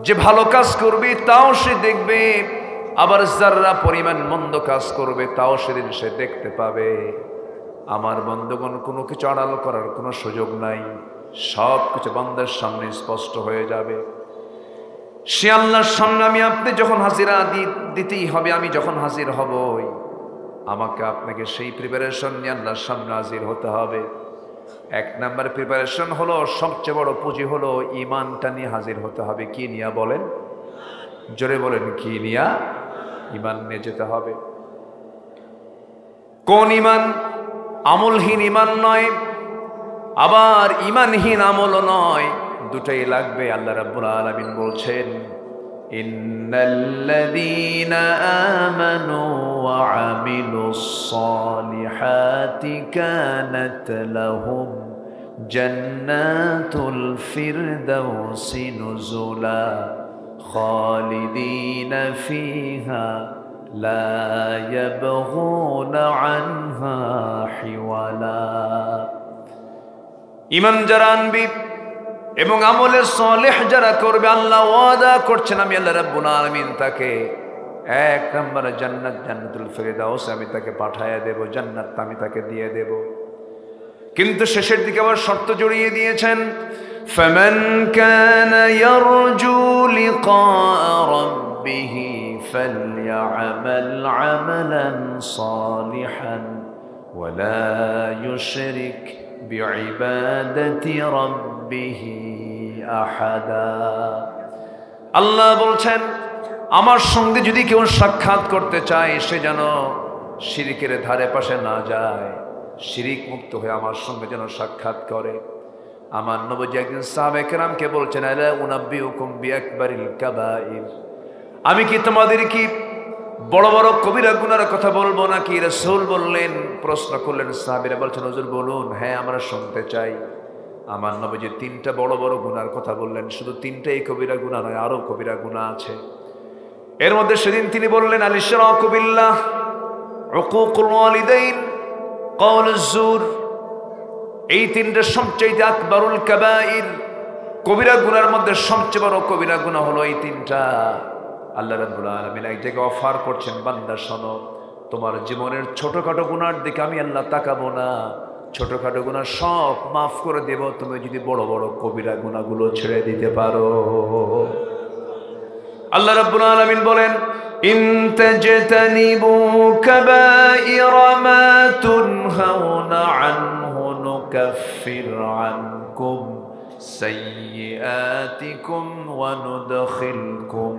যে ভালো কাজ করবে তাও সে দেখবে, আবার যাররা পরিমাণ মন্দ কাজ করবে তাও সেদিন সে দেখতে পাবে। আমার বন্ধুগণ, কোনো কিছু আড়াল করার কোনো সুযোগ নাই, সব কিছু বান্দার সামনে স্পষ্ট হয়ে যাবে। সে আল্লাহর সামনে আমি আপনি যখন হাজিরা দিতেই হবে, আমি যখন হাজির হবই, আমাকে আপনাকে সেই প্রিপারেশন নিয়ে আল্লাহর সামনে হাজির হতে হবে। এক নাম্বার প্রিপারেশন হলো, সবচেয়ে বড় পুঁজি হলো ঈমানটা নিয়ে হাজির হতে হবে। কি নিয়ে বলেন? জোরে বলেন, কি নিয়ে? ঈমান নিয়ে যেতে হবে। কোন ঈমান? আমলহীন ঈমান নয়, আবার ঈমানহীন আমলও নয়, দুটাই লাগবে। আল্লাহ রাব্বুল আলামিন বলছেন, ইন্নাল্লাযীনা আমানু ওয়া আমিলুস সালিহাতি কানাত লাহুম জান্নাতুল ফিরদাউসি নুজুলা খালিদিনা ফিহা লা ইয়াবগুনা আনহা হিওয়ালা। ঈমান যারা আনবে এবং আমলে সালেহ যারা করবে, আল্লাহ ওয়াদা করছেন আমি আল্লাহ রাব্বুল আলামিন তাকে এক নম্বরে জান্নাত, জান্নাতুল ফিরদাউস আমি তাকে পাঠিয়ে দেব, জান্নাত আমি তাকে দিয়ে দেব। কিন্তু শেষের দিকে আবার শর্ত জড়িয়ে দিয়েছেন, ফামান কানা ইয়ারজু লিকা রাব্বিহি ফালইআমাল আমালান সালিহান ওয়া লা ইউশরিক বিইবাদাতি রাব্বিহি আহাদা। আল্লাহ বলছেন, আমার সঙ্গে যদি কেউ সাক্ষাৎ করতে চায় সে যেন শিরিকের ধারে পাশে না যায়, শিরিক মুক্ত হয়ে আমার সঙ্গে যেন সাক্ষাৎ করে। আমার নবী একদিন সাহাবায়ে কেরামকে বলছেন, আলা উনাব্বিউকুম বিআকবারিল কাবাইর, আমি কি তোমাদের কি বড় বড় কবিরা গুনার কথা বলবো নাকি? রাসূল বললেন, প্রশ্ন করলেন, সাহাবীরা বলছেন, হুজুর বলুন। হ্যাঁ, আমরা শুনতে চাই। আমার নবীজি তিনটা বড় বড় গুনার কথা বললেন। শুধু তিনটাই কবিরা গুনাহ নয়, আরো কবিরা গুনাহ আছে। এর মধ্যে সেদিন তিনি বললেন, আল ইশরাকু বিল্লাহ, উকুকুল ওয়ালিদাইন, কাউলুজ জুর। এই তিনটা সবচেয়ে আকবারুল কাবাইর, কবিরা গুনার মধ্যে সবচেয়ে বড় কবিরা গুনাহ হলো এই তিনটা। আল্লাহ রাব্বুল আলামিন এক জায়গায় অফার করছেন, বান্দা শোনো, তোমার জীবনের ছোটখাটো গুনার দিকে আমি আল্লাহ তাকাবো না, ছোটখাটো গুনাহ সব মাফ করে দেব তুমি যদি বড় বড় কবিরা গুনাহগুলো ছেড়ে দিতে পারো। আল্লাহ রাব্বুল আলামিন বলেন, ইন তাজতানিবু কাবাইরা মা তুনহাউনা আনহু নুকাফির আনকুম সাইয়্যাতিকুম ওয়া নুদখিলকুম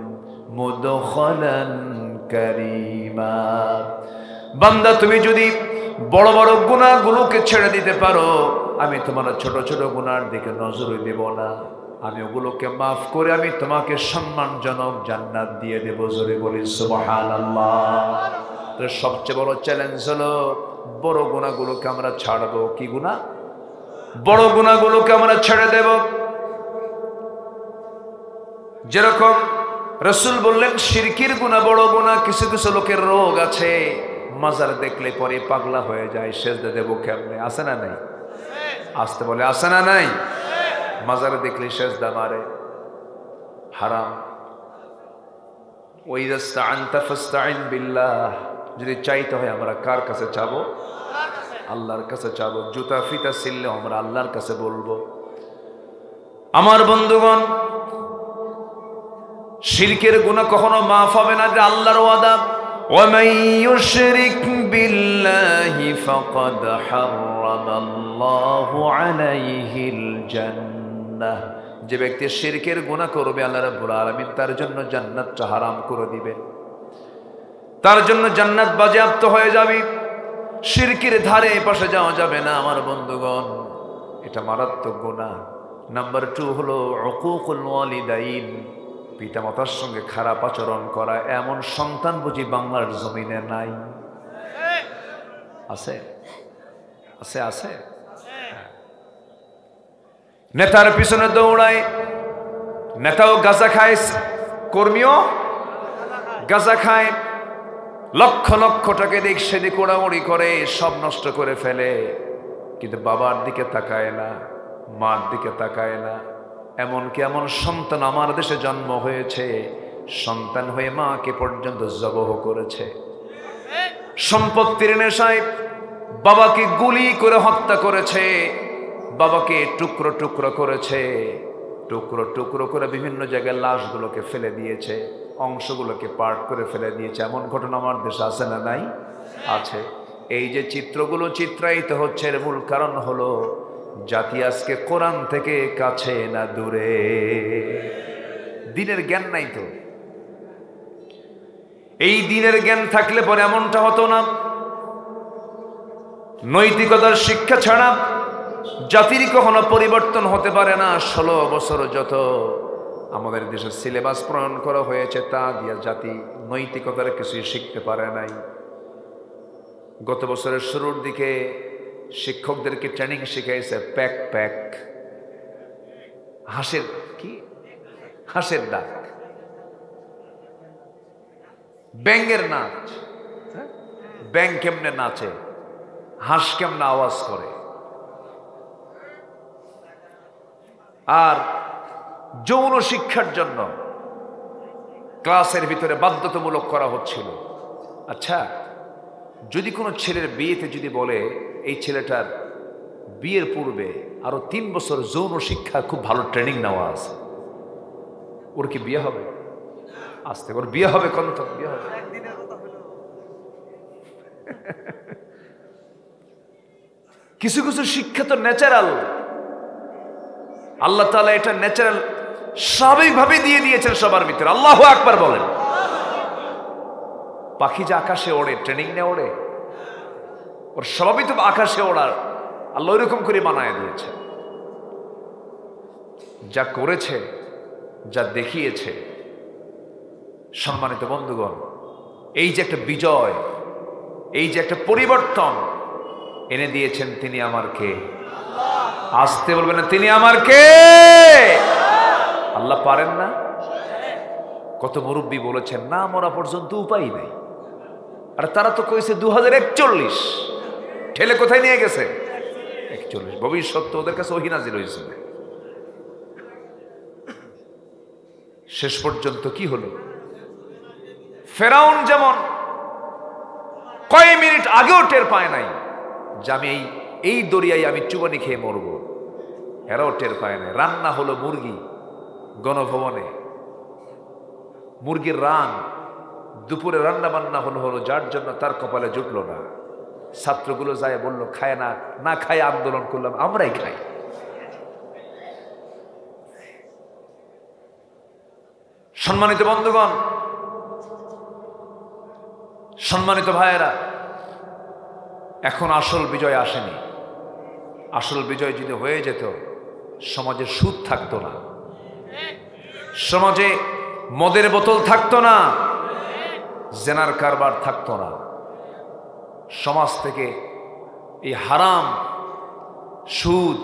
মুদখালান কারীমা। বান্দা তুমি যদি বড় বড় গুনাহগুলোকে ছেড়ে দিতে পারো, আমি তোমার ছোট ছোট গুনার দিকে নজর দেব না, আমি ওগুলোকে মাফ করে আমি তোমাকে সম্মানজনক জান্নাত দিয়ে দেব। জোরে বলি সুবহানাল্লাহ। তো সবচেয়ে বড় চ্যালেঞ্জ হলো বড় গুনাহগুলোকে আমরা ছাড়বো। কি গুনাহ? বড় গুনাহগুলোকে আমরা ছেড়ে দেব। যেরকম রাসূল বললেন, শিরকির গুনাহ বড় গুনাহ। কিছু কিছু লোকের রোগ আছে, মাজার দেখলে পরে পাগলা হয়ে যায়, সেজদা দেব কেমনে? আছে না নাই? আসতে বলে, আছে না নাই? মাজারে দেখলে সেজদা মারে, হারাম। ওয়া ইযাস্তাআনতা ফাস্তাইন বিল্লাহ, যদি চাইতে হয় আমরা কার কাছে চাবো? আল্লাহর কাছে চাবো। জুতা ফিতা ছিললে আমরা আল্লাহর কাছে বলবো। আমার বন্ধুগণ, শিরকের গুনাহ কখনো মাফ হবে না, যে আল্লাহর ওয়াদা, ومن يشرك بالله فقد حرم الله عليه الجنة। যে ব্যক্তি শিরকের গুনাহ করবে আল্লাহ রাব্বুল আলামিন তার জন্য জান্নাতটা হারাম করে দিবে, তার জন্য জান্নাত বাজেয়াপ্ত হয়ে যাবে। শিরকের ধারে পাশে যাওয়া যাবে না আমার বন্ধুগণ, এটা মারাত্মক গুনাহ। নাম্বার 2 হলো উকুকুল ওয়ালিদাইন, পিতামাতার সঙ্গে খারাপ আচরণ করা। এমন সন্তান বুঝি বাংলার জমিনে নাই? আছে আছে আছে। নেতার পিছনে দৌড়ায়, নেতাও গাঁজা খায়, কর্মীও গাঁজা খায়, লক্ষ লক্ষ টাকা দিক সেদিক ওড়াউড়ি করে, সব নষ্ট করে ফেলে, কিন্তু বাবার দিকে তাকায় না, মার দিকে তাকায় না। এমনকি এমন সন্তান আমার দেশে জন্ম হয়েছে, সন্তান হয়ে মাকে পর্যন্ত জবহ করেছে। সম্পত্তির নেশায় বাবাকে গুলি করে হত্যা করেছে, বাবাকে টুকরো টুকরো করেছে, টুকরো টুকরো করে বিভিন্ন জায়গায় লাশগুলোকে ফেলে দিয়েছে, অংশগুলোকে পার্ট করে ফেলে দিয়েছে। এমন ঘটনা আমার দেশে আছে না নাই? আছে। এই যে চিত্রগুলো চিত্রায়িত হচ্ছে, এর মূল কারণ হলো জাতি আজকে কোরআন থেকে কাছে না দূরে। দিনের জ্ঞান নাই তো। এই দিনের জ্ঞান থাকলে পরে এমনটা হতো না। নৈতিকতার শিক্ষা ছাড়া জাতির কখনো পরিবর্তন হতে পারে না। 16 বছর যত আমাদের দেশের সিলেবাস প্রণয়ন করা হয়েছে, তা দিয়ে জাতি নৈতিকতার কিছুই শিখতে পারে নাই। গত বছরের শুরুর দিকে শিক্ষকদেরকে ট্রেনিং শিখাইছে প্যাক প্যাক, হাঁসের কি, হাঁসের ডাক, ব্যাঙের নাচ, ব্যাঙ কেমনে নাচে, হাঁস কেমনে আওয়াজ করে। আর যৌন শিক্ষার জন্য ক্লাসের ভিতরে বাধ্যতামূলক করা হচ্ছিল। আচ্ছা, যদি কোনো ছেলের বিয়েতে যদি বলে এই ছেলেটার বিয়ের পূর্বে আরো 3 বছর যৌন শিক্ষা খুব ভালো ট্রেনিং নেওয়া আছে, ওর কি বিয়ে হবে? আসতে ওর বিয়ে হবে, কত বিয়ে হবে? কিছু কিছু শিক্ষা তো ন্যাচারাল, আল্লাহ তাআলা এটা ন্যাচারাল স্বাভাবিকভাবে দিয়ে দিয়েছেন সবার ভিতরে। আল্লাহু আকবার বলেন। পাখি যে আকাশে ওড়ে, ট্রেনিং নিয়ে ওড়ে, ওর স্বভাবই তো আকাশে ওড়ার, আল্লাহ ওইরকম করে বানায় দিয়েছে। যা করেছে, যা দেখিয়েছে, সম্মানিত বন্ধুগণ, এই যে একটা বিজয়, এই যে একটা পরিবর্তন এনে দিয়েছেন, তিনি আমার কে? আসতে বলবেন না, তিনি আমার কে? আল্লাহ পারেন না? কত মুরব্বী বলেছেন না মরা পর্যন্ত উপায় নেই। আর তারা তো কইছে 2041, ঠেলে কোথায় নিয়ে গেছে? 41। ভবিষ্যৎ তো ওদের কাছে ওহী নাযিল হয়েছিল। শেষ পর্যন্ত কি হলো? ফেরাউন যেমন কয় মিনিট আগেও টের পায় নাই যে আমি এই দরিয়ায় আমি চুবানি খেয়ে মরব, এরাও টের পায় নাই। রান্না হলো মুরগি গণভবনে, মুরগির রান দুপুরে রান্না বান্না হলো যার জন্য তার কপালে জুটলো না। ছাত্রগুলো যায় বলল খায় না, না খায় আন্দোলন করলাম, আমরাই খাই। সম্মানিত বন্ধুগণ, সম্মানিত ভাইয়েরা, এখন আসল বিজয় আসেনি। আসল বিজয় যদি হয়ে যেত, সমাজে সুদ থাকতো না, সমাজে মদের বোতল থাকতো না, জেনার কারবার থাকতো না, সমাজ থেকে এই হারাম, সুদ,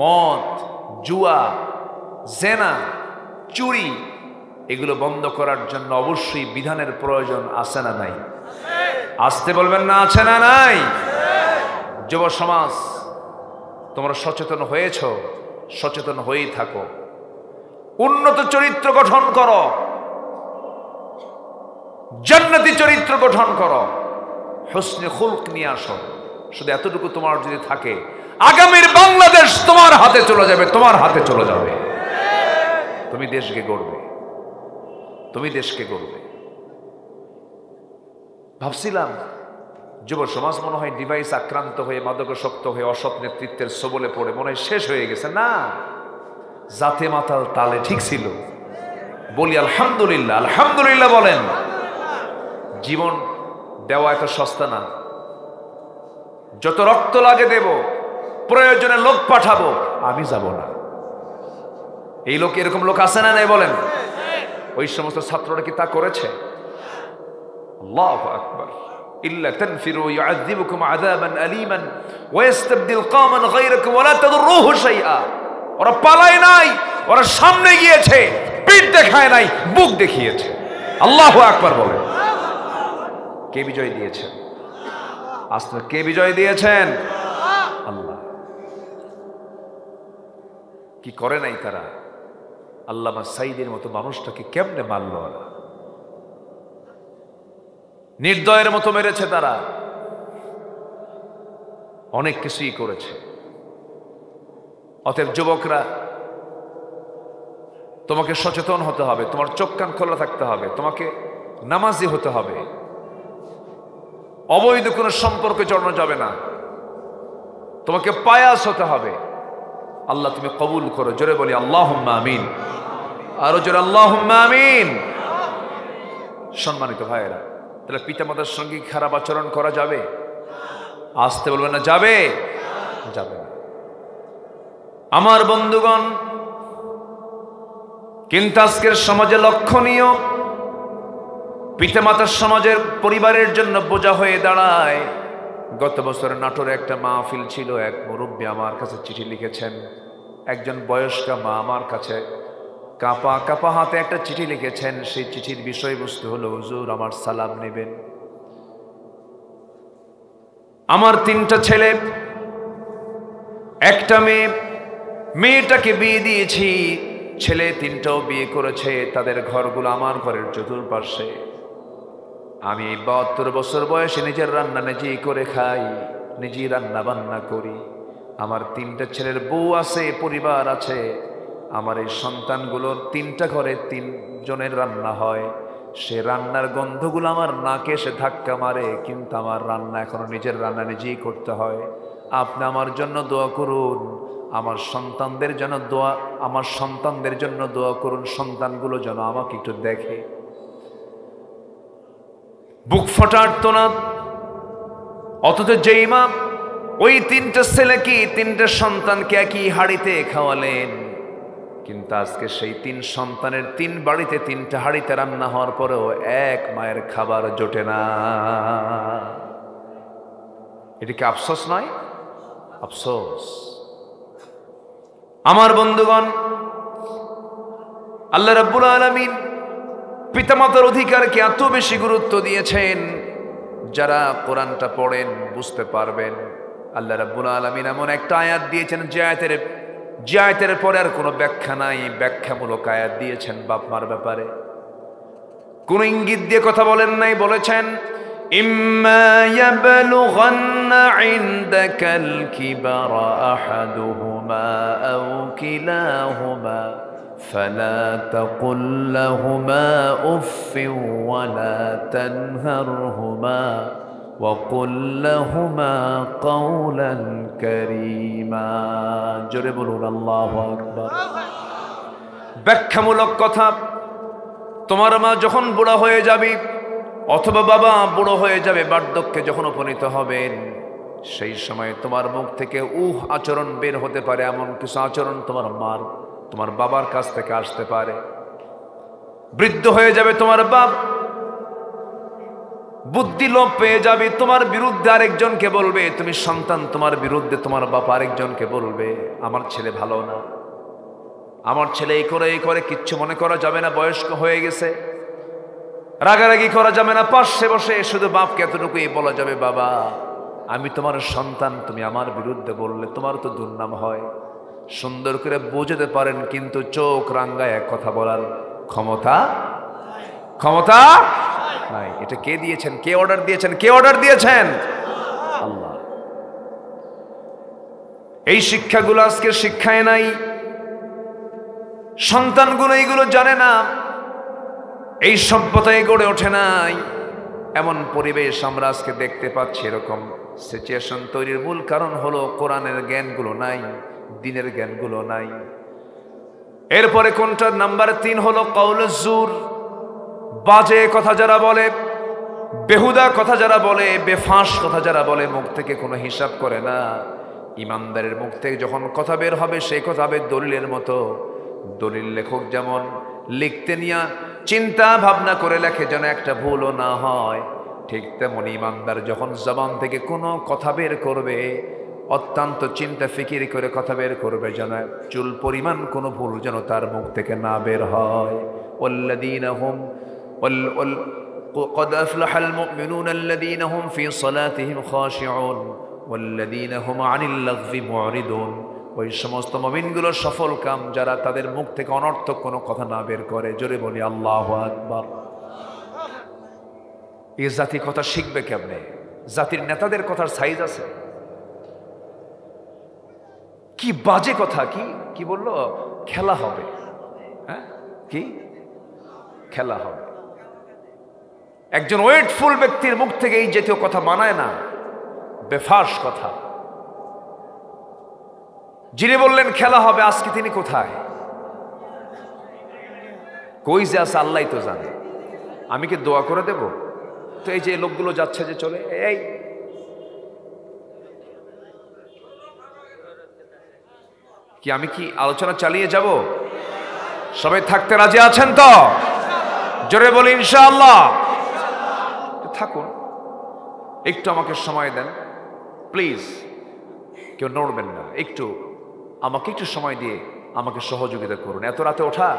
মদ, জুয়া, জেনা, চুরি এগুলো বন্ধ করার জন্য অবশ্যই বিধানের প্রয়োজন আছে না নাই? আসতে বলবেন না, আছে না নাই? যুব সমাজ, তোমরা সচেতন হয়েছ, সচেতন হয়েই থাকো। উন্নত চরিত্র গঠন করো, জান্নাতি চরিত্র গঠন করো, হুসনে খুলক নিয়ে আসো। শুধু এতটুকু তোমার যদি থাকে, আগামীর বাংলাদেশ তোমার হাতে চলে যাবে, তোমার হাতে চলে যাবে, তুমি দেশকে গড়বে। তুমি দেশকে গড়বে। ভাবছিলাম যুব সমাজ মনে হয় ডিভাইস আক্রান্ত হয়ে মাদকাসক্ত হয়ে অসৎ নেতৃত্বের সবলে পড়ে মনে হয় শেষ হয়ে গেছে। না, জাতে মাতাল তালে ঠিক ছিল। বলি আলহামদুলিল্লাহ, আলহামদুলিল্লাহ বলেন। জীবন দেওয়া এত সস্তা না, যত রক্ত লাগে দেব, প্রয়োজনে লোক পাঠাবো, আমি যাব না। এই লোক, এরকম লোক আছে না নাই বলেন? ওই সমস্ত ছাত্ররা কি তা করেছে? আল্লাহু আকবার। ইল্লা তানফিরু ইউআযিবুকুম আযাবান আলীমান ওয়া ইস্তাবদিল কওমান গায়রাকুম ওয়া লা তাদুররুহু শাইআ। ওরা পালায় নাই, ওরা সামনে গিয়েছে, পিঠ দেখায় নাই, বুক দেখিয়েছে। আল্লাহু আকবার বলেন। কে বিজয় দিয়েছেন? আসলে কে বিজয় দিয়েছেন? আল্লাহ। কি করে নাই তারা? আল্লামা সাইদের মতো মানুষটাকে কেমনে মারল ওরা? নির্দয়ের মতো মেরেছে তারা, অনেক কিছুই করেছে। অতএব যুবকরা, তোমাকে সচেতন হতে হবে, তোমার চোখ কান খোলা থাকতে হবে, তোমাকে নামাজি হতে হবে। অবৈধ কোনো সম্পর্কে জড়ানো যাবে না, তোমাকে পায়াস হতে হবে। আল্লাহ তুমি কবুল করো। জোরে বলি আল্লাহুম্মা আমিন। আরো জোরে আল্লাহুম্মা আমিন। সম্মানিত ভাইয়েরা, তাহলে পিতামাতার সঙ্গে খারাপ আচরণ করা যাবে? আসতে বলবেন না, যাবে? যাবে না। আমার বন্ধুগণ, কিন্তু আজকের সমাজে লক্ষণীয়, পিতামাতার সমাজের পরিবারের জন্য বোঝা হয়ে দাঁড়ায়। গত বছর নাটোরে একটা মাহফিল ছিল, এক মুরব্বী আমার কাছে চিঠি লিখেছেন। একজন বয়স্কা মা আমার কাছে কাঁপা কাঁপা হাতে একটা চিঠি লিখেছেন। সেই চিঠির বিষয়বস্তু হলো, হুজুর আমার সালাম নেবেন। আমার 3টা ছেলে, একটা মেয়ে, মেয়েটাকে বিয়ে দিয়েছি, ছেলে 3টাও বিয়ে করেছে, তাদের ঘরগুলো আমার ঘরের চতুর্পাশে। আমি 72 বছর বয়সে নিজের রান্না নিজেই করে খাই, নিজেই রান্না বান্না করি। আমার 3টা ছেলের বউ আছে, পরিবার আছে। আমার এই সন্তানগুলোর 3টা ঘরে 3 জনের রান্না হয়। সে রান্নার গন্ধগুলো আমার নাকে এসে ধাক্কা মারে, কিন্তু আমার রান্না এখনো নিজের রান্না নিজেই করতে হয়। আপনি আমার জন্য দোয়া করুন, আমার সন্তানদের জন্য দোয়া, আমার সন্তানদের জন্য দোয়া করুন, সন্তানগুলো যেন আমাকে একটু দেখে। বুক ফটাত না। অথচ যেই মা ওই 3টা ছেলেকে, 3টা সন্তানকে একই হাড়িতে খাওয়ালেন, কিন্তু আজকে সেই 3 সন্তানের 3 বাড়িতে 3টা হাড়িতে রান্না হওয়ার পরেও এক মায়ের খাবার জোটে না। এটা কি আফসোস নয়? আফসোস। আমার বন্ধুগণ, আল্লাহ রাব্বুল আলামিন পিতামাতার অধিকারকে এত বেশি গুরুত্ব দিয়েছেন, যারা কোরআনটা পড়েন বুঝতে পারবেন। আল্লাহ রাব্বুল আলামিন এমন একটা আয়াত দিয়েছেন, যে আয়াতের পরে আর কোনো ব্যাখ্যা নাই, ব্যাখ্যামূলক আয়াত দিয়েছেন বাপ মার ব্যাপারে। কোন ইঙ্গিত দিয়ে কথা বলেন নাই, বলেছেন ইম্মা ইয়াবলুগান্না ইনদাকাল কিবারা আহাদুহুমা আও কিলাহুমা فلا تقل لهما أف ولا تنهرهما وقل لهما قولا كريما জোরে বলুন আল্লাহু আকবার। ব্যাখ্যামূলক কথা। তোমার মা যখন বুড়া হয়ে যাবে, অথবা বাবা বুড়ো হয়ে যাবে, বার্ধক্যে যখন উপনীত হবেন, সেই সময় তোমার মুখ থেকে আচরণ বের হতে পারে, এমন কিছু আচরণ তোমার বাবার কাছ থেকে আসতে পারে। বৃদ্ধ হয়ে যাবে তোমার বাপ, বুদ্ধি লোপ পেয়ে যাবে, তোমার বিরুদ্ধে আরেকজনকে বলবে। তুমি সন্তান, তোমার বিরুদ্ধে তোমার বাপ আরেকজনকে বলবে, আমার ছেলে ভালো না, আমার ছেলে এই করে, কিচ্ছু মনে করা যাবে না, বয়স্ক হয়ে গেছে। রাগারাগি করা যাবে না, পাশে বসে শুধু বাপকে এতটুকুই বলা যাবে, বাবা আমি তোমার সন্তান, তুমি আমার বিরুদ্ধে বললে তোমার তো দুর্নাম হয়। সুন্দর করে বোঝাতে পারেন, কিন্তু চোখ রাঙ্গায় এক কথা বলার ক্ষমতা নাই। এটা কে দিয়েছেন? কে অর্ডার দিয়েছেন? আল্লাহ। এই শিক্ষাগুলো আজকে শিক্ষায় নাই। সন্তানগুলো এইগুলো জানে না। এই সভ্যতায় গড়ে ওঠে নাই এমন পরিবেশ আমরা আজকে দেখতে পাচ্ছি। এরকম সিচুয়েশন তৈরির মূল কারণ হলো কোরআনের জ্ঞানগুলো নাই, দ্বীনের জ্ঞানগুলো নাই। এরপরে কোনটা? নাম্বার 3 হলো কাউলুজ জুর, বাজে কথা যারা বলে, বেহুদা কথা যারা বলে, বেফাঁস কথা যারা বলে, মুখ থেকে কোনো হিসাব করে না। ইমানদারের মুখ থেকে যখন কথা বের হবে সেই কথা হবে দলিলের মতো। দলিল লেখক যেমন লিখতে নিয়ে চিন্তা ভাবনা করে লেখে যেন একটা ভুলও না হয়, ঠিক তেমন ইমানদার যখন জবান থেকে কোনো কথা বের করবে অত্যন্ত চিন্তা ফিকির করে কথা বের করবে, যেন চুল পরিমাণ কোনো ভুল যেন তার মুখ থেকে না বের হয়। ওয়াল্লাযীনা হুম قد أفلح المؤمنون الذين هم في صلاتهم خاشعون والذين هم عن اللغو معرضون। ওই সমস্ত মুমিনগুলো সফল কাম যারা তাদের মুখ থেকে অনর্থক কোনো কথা না বের করে। জোরে বলি আল্লাহু আকবার। এই জাতি কথা শিখবে কেমনে? জাতির নেতাদের কথার সাইজ আছে? কি বাজে কথা! কি বললো? খেলা হবে। হ্যাঁ, কি খেলা হবে? একজন ওয়েটফুল ব্যক্তির মুখ থেকে এই জাতীয় কথা মানায় না, বেফাস কথা। যিনি বললেন খেলা হবে, আজকে তিনি কোথায়, কই যে আছে আল্লাহই তো জানে। আমি কি দোয়া করে দেব? তো এই যে লোকগুলো যাচ্ছে যে চলে, এই কি আমি কি আলোচনা চালিয়ে যাব? সবাই থাকতে রাজি আছেন তো? জোরে বলি ইনশাআল্লাহ। থাকুন, একটু আমাকে সময় দেন প্লিজ, কেউ নড়বেন না। একটু আমাকে একটু সময় দিয়ে আমাকে সহযোগিতা করুন। এত রাতে ওঠা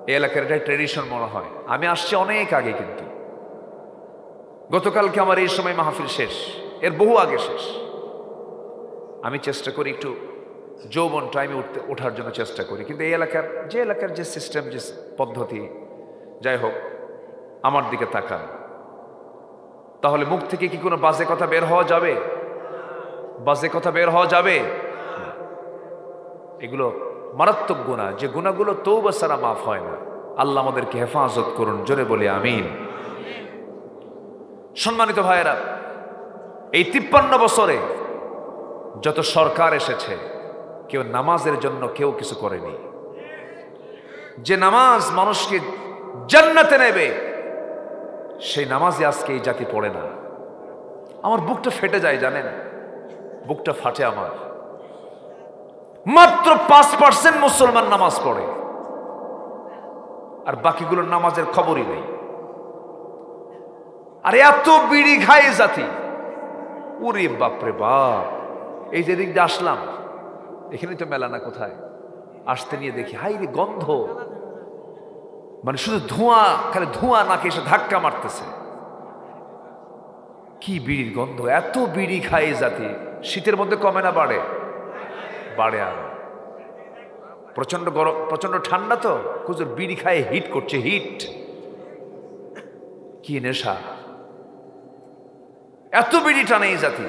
এই এলাকার এটাই ট্রেডিশন মনে হয়। আমি আসছি অনেক আগে, কিন্তু গতকালকে আমার এই সময় মাহফিল শেষ, এর বহু আগে শেষ। আমি চেষ্টা করি একটু যৌবন টাইমে ওঠার জন্য চেষ্টা করি, কিন্তু এই এলাকার যে সিস্টেম, যে পদ্ধতি, যাই হোক, আমার দিকে তাকান। তাহলে মুখ থেকে কি কোনো বাজে কথা বের হওয়া যাবে? বাজে কথা বের হওয়া যাবে? এগুলো মারাত্মক গুনাহ, যে গুনাহগুলো তওবা ছাড়া মাফ হয় না। আল্লাহ আমাদেরকে হেফাজত করুন। জোরে বলি আমিন। সম্মানিত ভাইয়েরা, এই 53 বছরে যত সরকার এসেছে, কেউ নামাজের জন্য কেউ কিছু করেনি। যে নামাজ মানুষকে জান্নাতে নেবে, সেই নামাজে আজকে এই জাতি পড়ে না। আমার বুকটা ফেটে যায়, জানেন, বুকটা ফাটে আমার। মাত্র 5% মুসলমান নামাজ পড়ে, আর বাকিগুলোর নামাজের খবরই নেই। আর এত বিড়ি খায় জাতি, ওরে বাপরে বাপ। এই যে দিক দিয়ে আসলাম, এখানে তো মেলা না, কোথায় আসতে নিয়ে দেখি হাই রে গন্ধ, মানে শুধু ধোঁয়া, খালি ধোঁয়া নাকে এসে ধাক্কা মারতেছে। কি বিড়ির গন্ধ! এত বিড়ি খায় জাতি। শীতের মধ্যে কমে না বাড়ে? বাড়ে আরো। প্রচন্ড গরম, প্রচন্ড ঠান্ডা, তো হুজুর বিড়ি খায় হিট করছে, হিট। কি নেশা! এত বিড়ি টানে এই জাতি।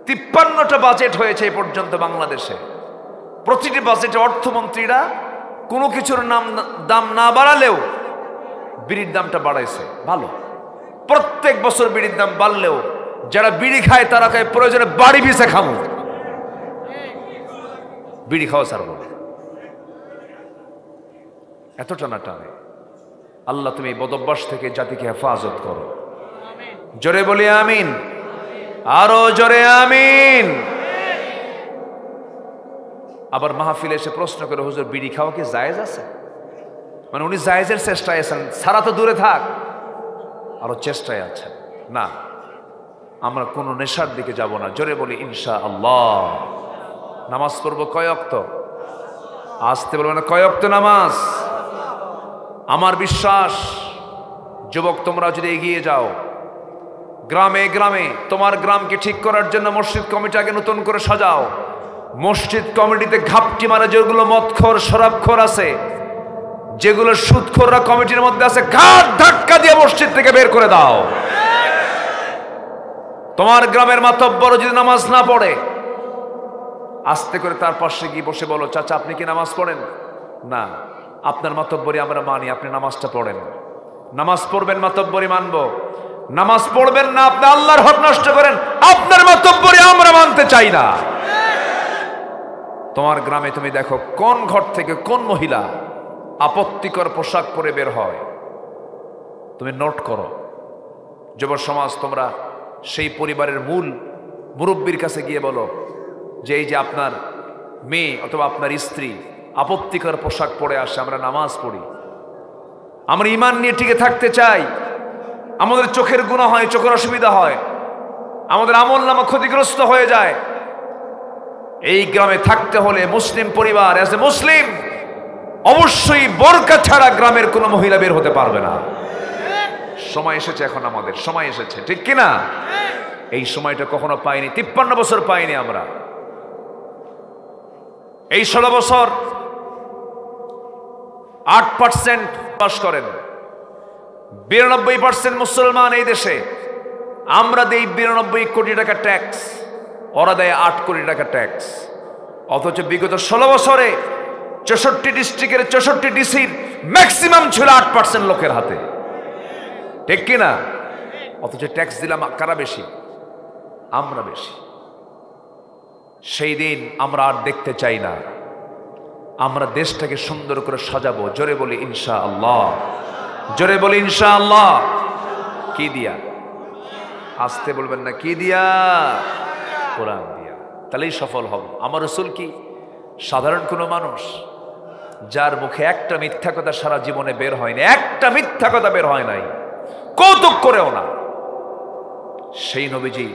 53টা বাজেট হয়েছে এ পর্যন্ত বাংলাদেশে। প্রতিটি বাজেটে অর্থমন্ত্রীরা কোনো কিছুর দাম না বাড়ালেও বিড়ির দামটা বাড়াইছে। ভালো, প্রত্যেক বছর বিড়ির দাম বাড়লেও যারা বিড়ি খায় তারা খায় প্রয়োজনে বাড়ি ভিসে খামু, বিড়ি খাওয়া ছাড়বো না। এত টানা টানে। আল্লাহ তুমি এই বদভ্যাস থেকে জাতিকে হেফাজত করো। জোরে বলি আমিন, আরো জোরে আমিন। আবার মাহফিলে এসে প্রশ্ন করে, হুজুর বিড়ি খাওয়া কি জায়েজ আছে? মানে উনি জায়েজের চেষ্টায় আছেন, সারা তো দূরে থাক, আরো চেষ্টায় আছেন। না, আমরা কোনো নেশার দিকে যাব না। জোরে বলি ইনশাআল্লাহ। নামাজ পড়বো কয় ওয়াক্ত? আসতে বলবো না, কয় ওয়াক্ত নামাজ? আমার বিশ্বাস, যুবক তোমরা যদি এগিয়ে যাও, গ্রামে গ্রামে তোমার গ্রামকে ঠিক করার জন্য মসজিদ কমিটি আগে নতুন করে সাজাও। মসজিদ কমিটিতে ঘাপটি মারা যেগুলো মদখোর, শরাবখোর আছে, যেগুলো সুদখোররা কমিটির মধ্যে আছে, ঘাট ধাক্কা দিয়ে মসজিদ থেকে বের করে দাও। তোমার গ্রামের মাতব্বর যদি নামাজ না পড়ে, আস্তে করে তার পাশে গিয়ে বসে বলো, চাচা আপনি কি নামাজ পড়েন? না, আপনার মাতব্বরি আমরা মানি, আপনি নামাজটা পড়েন, নামাজ পড়বেন, মাতব্বরি মানব। নামাজ পড়বেন না, আপনি আল্লাহর হক নষ্ট করেন, আপনার মাতব্বরি আমরা মানতে চাই না। তোমার গ্রামে তুমি দেখো কোন ঘর থেকে কোন মহিলা আপত্তিকর পোশাক পরে বের হয়, তুমি নোট করো। যুব সমাজ, তোমরা সেই পরিবারের মূল মুরব্বীর কাছে গিয়ে বলো যে এই যে আপনার মেয়ে অথবা আপনার স্ত্রী আপত্তিকর পোশাক পরে আসে, আমরা নামাজ পড়ি, আমরা ঈমান নিয়ে টিকে থাকতে চাই, আমাদের চোখের গুনাহ হয়, চোখের অসুবিধা হয়, আমাদের আমলনামা ক্ষতিগ্রস্ত হয়ে যায়। এই গ্রামে থাকতে হলে মুসলিম পরিবার, অ্যাজ এ মুসলিম, অবশ্যই বোরকা ছাড়া গ্রামের কোনো মহিলা বের হতে পারবে না। সময় এসেছে, এখন আমাদের সময় এসেছে, ঠিক কিনা? এই সময়টা কখনো পাইনি, 53 বছর পাইনি আমরা। এই 16 বছর 8% পাস করেন, 92% মুসলমান এই দেশে। আমরা দেই 92 কোটি টাকা ট্যাক্স, ওরা দেয় 8 কোটি টাকা ট্যাক্স। অথচ বিগত 16 বছরে 64 ডিস্ট্রিক্টের 64 ডিসির ম্যাক্সিমাম ছিল 8% লোকের হাতে, ঠিক কিনা? অথচ ট্যাক্স দিলাম কারা বেশি? আমরা বেশি। সেই দিন আমরা আর দেখতে চাই না। আমরা দেশটাকে সুন্দর করে সাজাবো। জোরে বলি ইনশাআল্লাহ, জোরে বলি ইনশাআল্লাহ। কি দিয়া? আসতে বলবেন না, কি দিয়া? কোরআন দিয়া। তাহলেই সফল হব। আমার রাসূল কি সাধারণ কোনো মানুষ যার মুখে একটা মিথ্যা কথা সারা জীবনে বের হয়নি, একটা মিথ্যা কথা বের হয় নাই, কৌতুক করেও না। সেই নবীজি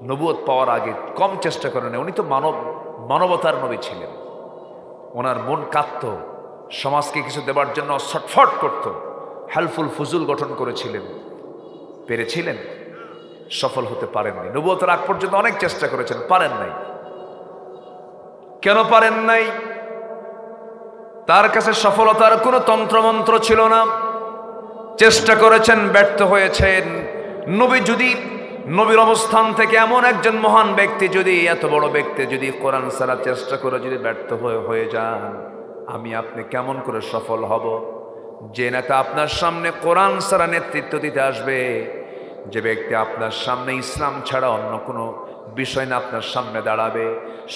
নবুয়ত পাওয়ার আগে কম চেষ্টা করেন। উনি তো মানবতার নবী ছিলেন। ওনার মন কাঁদত, সমাজকে কিছু দেবার জন্য ছটফট করত, হেল্পফুল ফুজুল গঠন করেছিলেন। পেরেছিলেন? সফল হতে পারেননি। নবুয়তের আগ পর্যন্ত অনেক চেষ্টা করেছেন, পারেন নাই। কেন পারেন নাই? তার কাছে সফলতার কোনো তন্ত্রমন্ত্র ছিল না। চেষ্টা করেছেন, ব্যর্থ হয়েছেন। নবী যদি, নবীর অবস্থান থেকে এমন একজন মহান ব্যক্তি যদি, এত বড় ব্যক্তি যদি কোরআন ছাড়া চেষ্টা করে যদি ব্যর্থ হয়ে যান, আমি আপনি কেমন করে সফল হব? যে নেতা আপনার সামনে কোরআন ছাড়া নেতৃত্ব দিতে আসবে, যে ব্যক্তি আপনার সামনে ইসলাম ছাড়া অন্য কোনো বিষয় না আপনার সামনে দাঁড়াবে,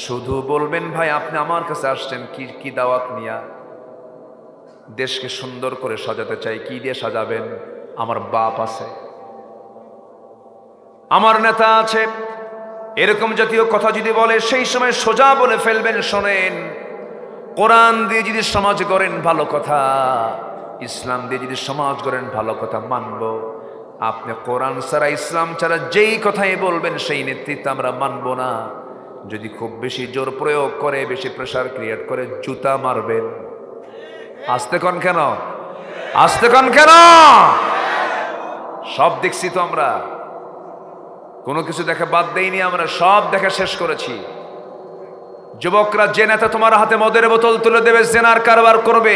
শুধু বলবেন ভাই আপনি আমার কাছে আসছেন কি দাওয়াত নিয়া? দেশকে সুন্দর করে সাজাতে চাই, কি দিয়ে সাজাবেন? আমার বাপ আছে, আমার নেতা আছে, এরকম জাতীয় কথা যদি বলে, সেই সময় সোজা বলে ফেলবেন, শোনেন, কোরআন দিয়ে যদি সমাজ গড়েন ভালো কথা, ইসলাম দিয়ে যদি সমাজ গড়েন ভালো কথা, মানব। আপনি কোরআন ছাড়া ইসলাম ছাড়া যেই কথাই বলবেন সেই নেতৃত্ব আমরা মানব না। যদি খুব বেশি জোর প্রয়োগ করে, বেশি প্রেসার ক্রিয়েট করে, জুতা মারবেন। আসতে কন কেন? আসতে কন কেন? সব দেখছি তো আমরা, কোনো কিছু দেখা বাদ দেইনি, আমরা সব দেখা শেষ করেছি। যুবকরা, যে নেতা তোমার হাতে মদের বোতল তুলে দেবে, জেনার কারবার করবে,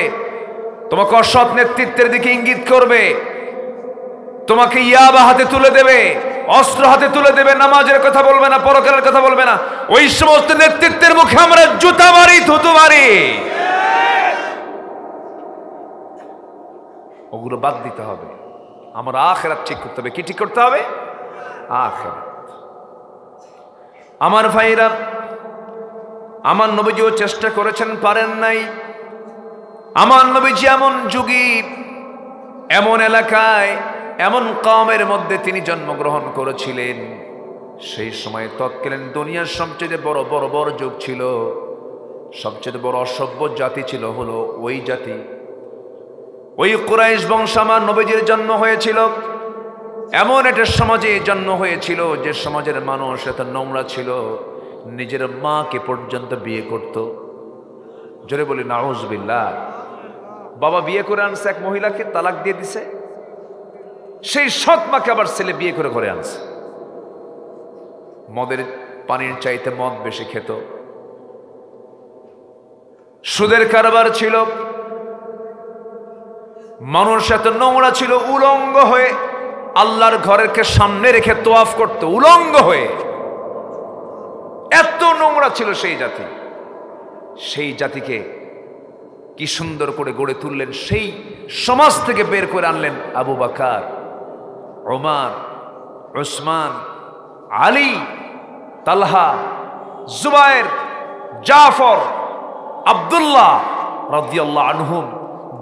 তোমাকে অসৎ নেতৃত্বের দিকে ইঙ্গিত করবে, তোমাকে ইয়াবা হাতে তুলে দেবে, অস্ত্র হাতে তুলে দেবে, নামাজের কথা বলবে না, পরকালের কথা বলবে না, ওই সমস্ত নেতৃত্বের মুখে আমরা জুতা মারি, থুতু মারি। ওগুলো বাদ দিতে হবে। আমার আখিরাত ঠিক করতে হবে। কি ঠিক করতে হবে? আখিরাত। আমার ভাইরা, আমার নবীজিও চেষ্টা করেছেন, পারেন নাই। আমার নবীজি এমন যুগী, এমন এলাকায়, এমন কওমের মধ্যে তিনি জন্মগ্রহণ করেছিলেন, সেই সময় তৎকালীন দুনিয়ার সবচেয়ে বড় যুগ ছিল, সবচেয়ে বড় অসভ্য জাতি ছিল হলো ওই জাতি, ওই কুরাইশ বংশ। আমার নবীজির জন্ম হয়েছিল এমন একটা সমাজে জন্ম হয়েছিল, যে সমাজের মানুষ এত নোংরা ছিল, নিজের মাকে পর্যন্ত বিয়ে করত। জোরে বলি নাউজুবিল্লাহ। বাবা বিয়ে করে আনছে এক মহিলাকে, তালাক দিয়ে দিছে, সেই সৎ মাকে আবার ছেলে বিয়ে করে ঘরে আনছে। মদের পানির চাইতে মদ বেশি খেত, সুদের কারবার ছিল, মানুষ এত নোংরা ছিল, উলঙ্গ হয়ে আল্লাহর ঘরেরকে সামনে রেখে তোয়াফ করত, উলঙ্গ হয়ে। এত নোংরা ছিল সেই জাতি। সেই জাতিকে কি সুন্দর করে গড়ে তুললেন, সেই সমাজ থেকে বের করে আনলেন আবু বকর, ওমর, উসমান, আলী, তালহা, জুবায়ের, জাফর, আব্দুল্লাহ রাদিয়াল্লাহু আনহুম,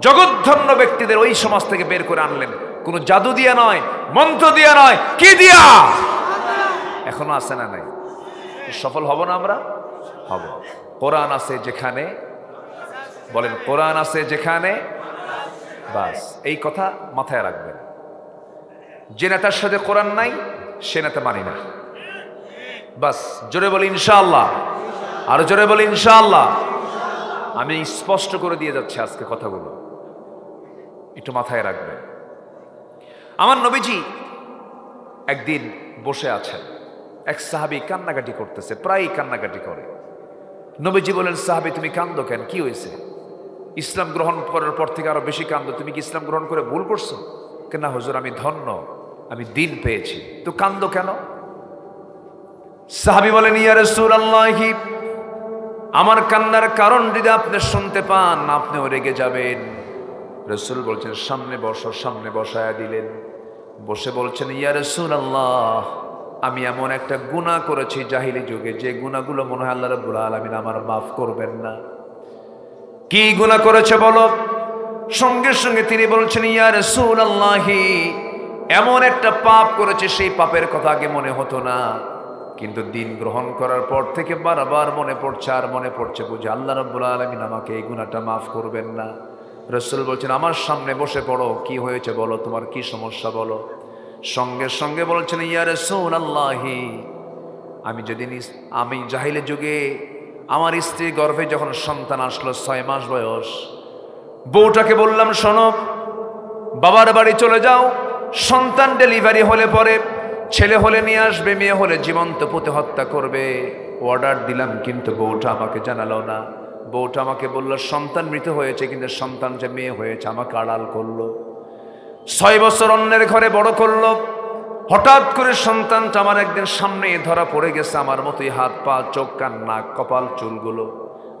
জগৎধন্য ব্যক্তিদের ওই সমাজ থেকে বের করে আনলেন। কোনো জাদু দিয়া নয়, মন্ত্র দিয়া নয়, কি দিয়া? এখনো আছে না নাই? সফল হব না আমরা? হব। কোরআন আছে যেখানে, বলেন কোরআন আছে যেখানে, বাস এই কথা মাথায় রাখবেন। যে নেতার সাথে কোরআন নাই সে নেতা মানি না, বাস। জোরে বলি ইনশাআল্লাহ, আরো জোরে বলি ইনশাআল্লাহ। আমি স্পষ্ট করে দিয়ে যাচ্ছি আজকে কথাগুলো, একটু মাথায় রাখবেন। আমার নবীজি একদিন বসে আছেন, এক সাহাবী কান্নাকাটি করতেছে, প্রায়ই কান্নাকাটি করে। নবীজি বলেন, সাহাবী তুমি কান্দো কেন, কি হয়েছে? ইসলাম গ্রহণ করার পর থেকে আরো বেশি কান্দো, তুমি কি ইসলাম গ্রহণ করে ভুল করছো? কেন হুজুর, আমি ধন্য, আমি দিন পেয়েছি, তো কান্দো কেন? সাহাবী বলেন, ইয়া রাসূলুল্লাহ, আমার কান্নার কারণ যদি আপনি শুনতে পান আপনিও রেগে যাবেন। রাসূল বলছেন, সামনে বসো, সামনে বসায়া দিলেন। বসে বলছেন, ইয়া রাসূলুল্লাহ, আমি এমন একটা গুনাহ করেছি জাহিলি যুগে, যে গুনাহগুলো মনে হয় আল্লাহ রাব্বুল আলামিন আমার মাফ করবেন না। কি গুনাহ করেছে বলো? সঙ্গে সঙ্গে তিনি বলছেন, ইয়া রাসূলুল্লাহ, এমন একটা পাপ করেছে, সেই পাপের কথা আগে মনে হতো না, কিন্তু দিন গ্রহণ করার পর থেকে বারবার মনে পড়ছে, আর মনে পড়ছে, বুঝে আল্লাহ রাব্বুল আলামিন আমাকে এই গুনাহটা মাফ করবেন না। রাসূল বলছেন, আমার সামনে বসে পড়ো, কি হয়েছে বলো, তোমার কি সমস্যা বলো। সঙ্গে সঙ্গে বলছেন, ইয়া রাসূলুল্লাহ, আমি জাহিলি যুগে আমার স্ত্রীর গর্ভে যখন সন্তান আসলো, 6 মাস বয়স, বউটাকে বললাম, শোনো, বাবার বাড়ি চলে যাও, সন্তান ডেলিভারি হলে পরে ছেলে হলে নিয়ে আসবে, মেয়ে হলে জীবন্ত পুঁতে হত্যা করবে। অর্ডার দিলাম, কিন্তু বউটা আমাকে জানালো না। বউটা আমাকে বলল সন্তান মৃত হয়েছে, কিন্তু সন্তান যে মেয়ে হয়েছে আমাকে আড়াল করলো। 6 বছর অন্যের ঘরে বড় করলো। হঠাৎ করে সন্তানটা আমার একদিন সামনে ধরা পড়ে গেছে, আমার মতোই, হাত পা, চোখ, কান, নাক, কপাল, চুলগুলো।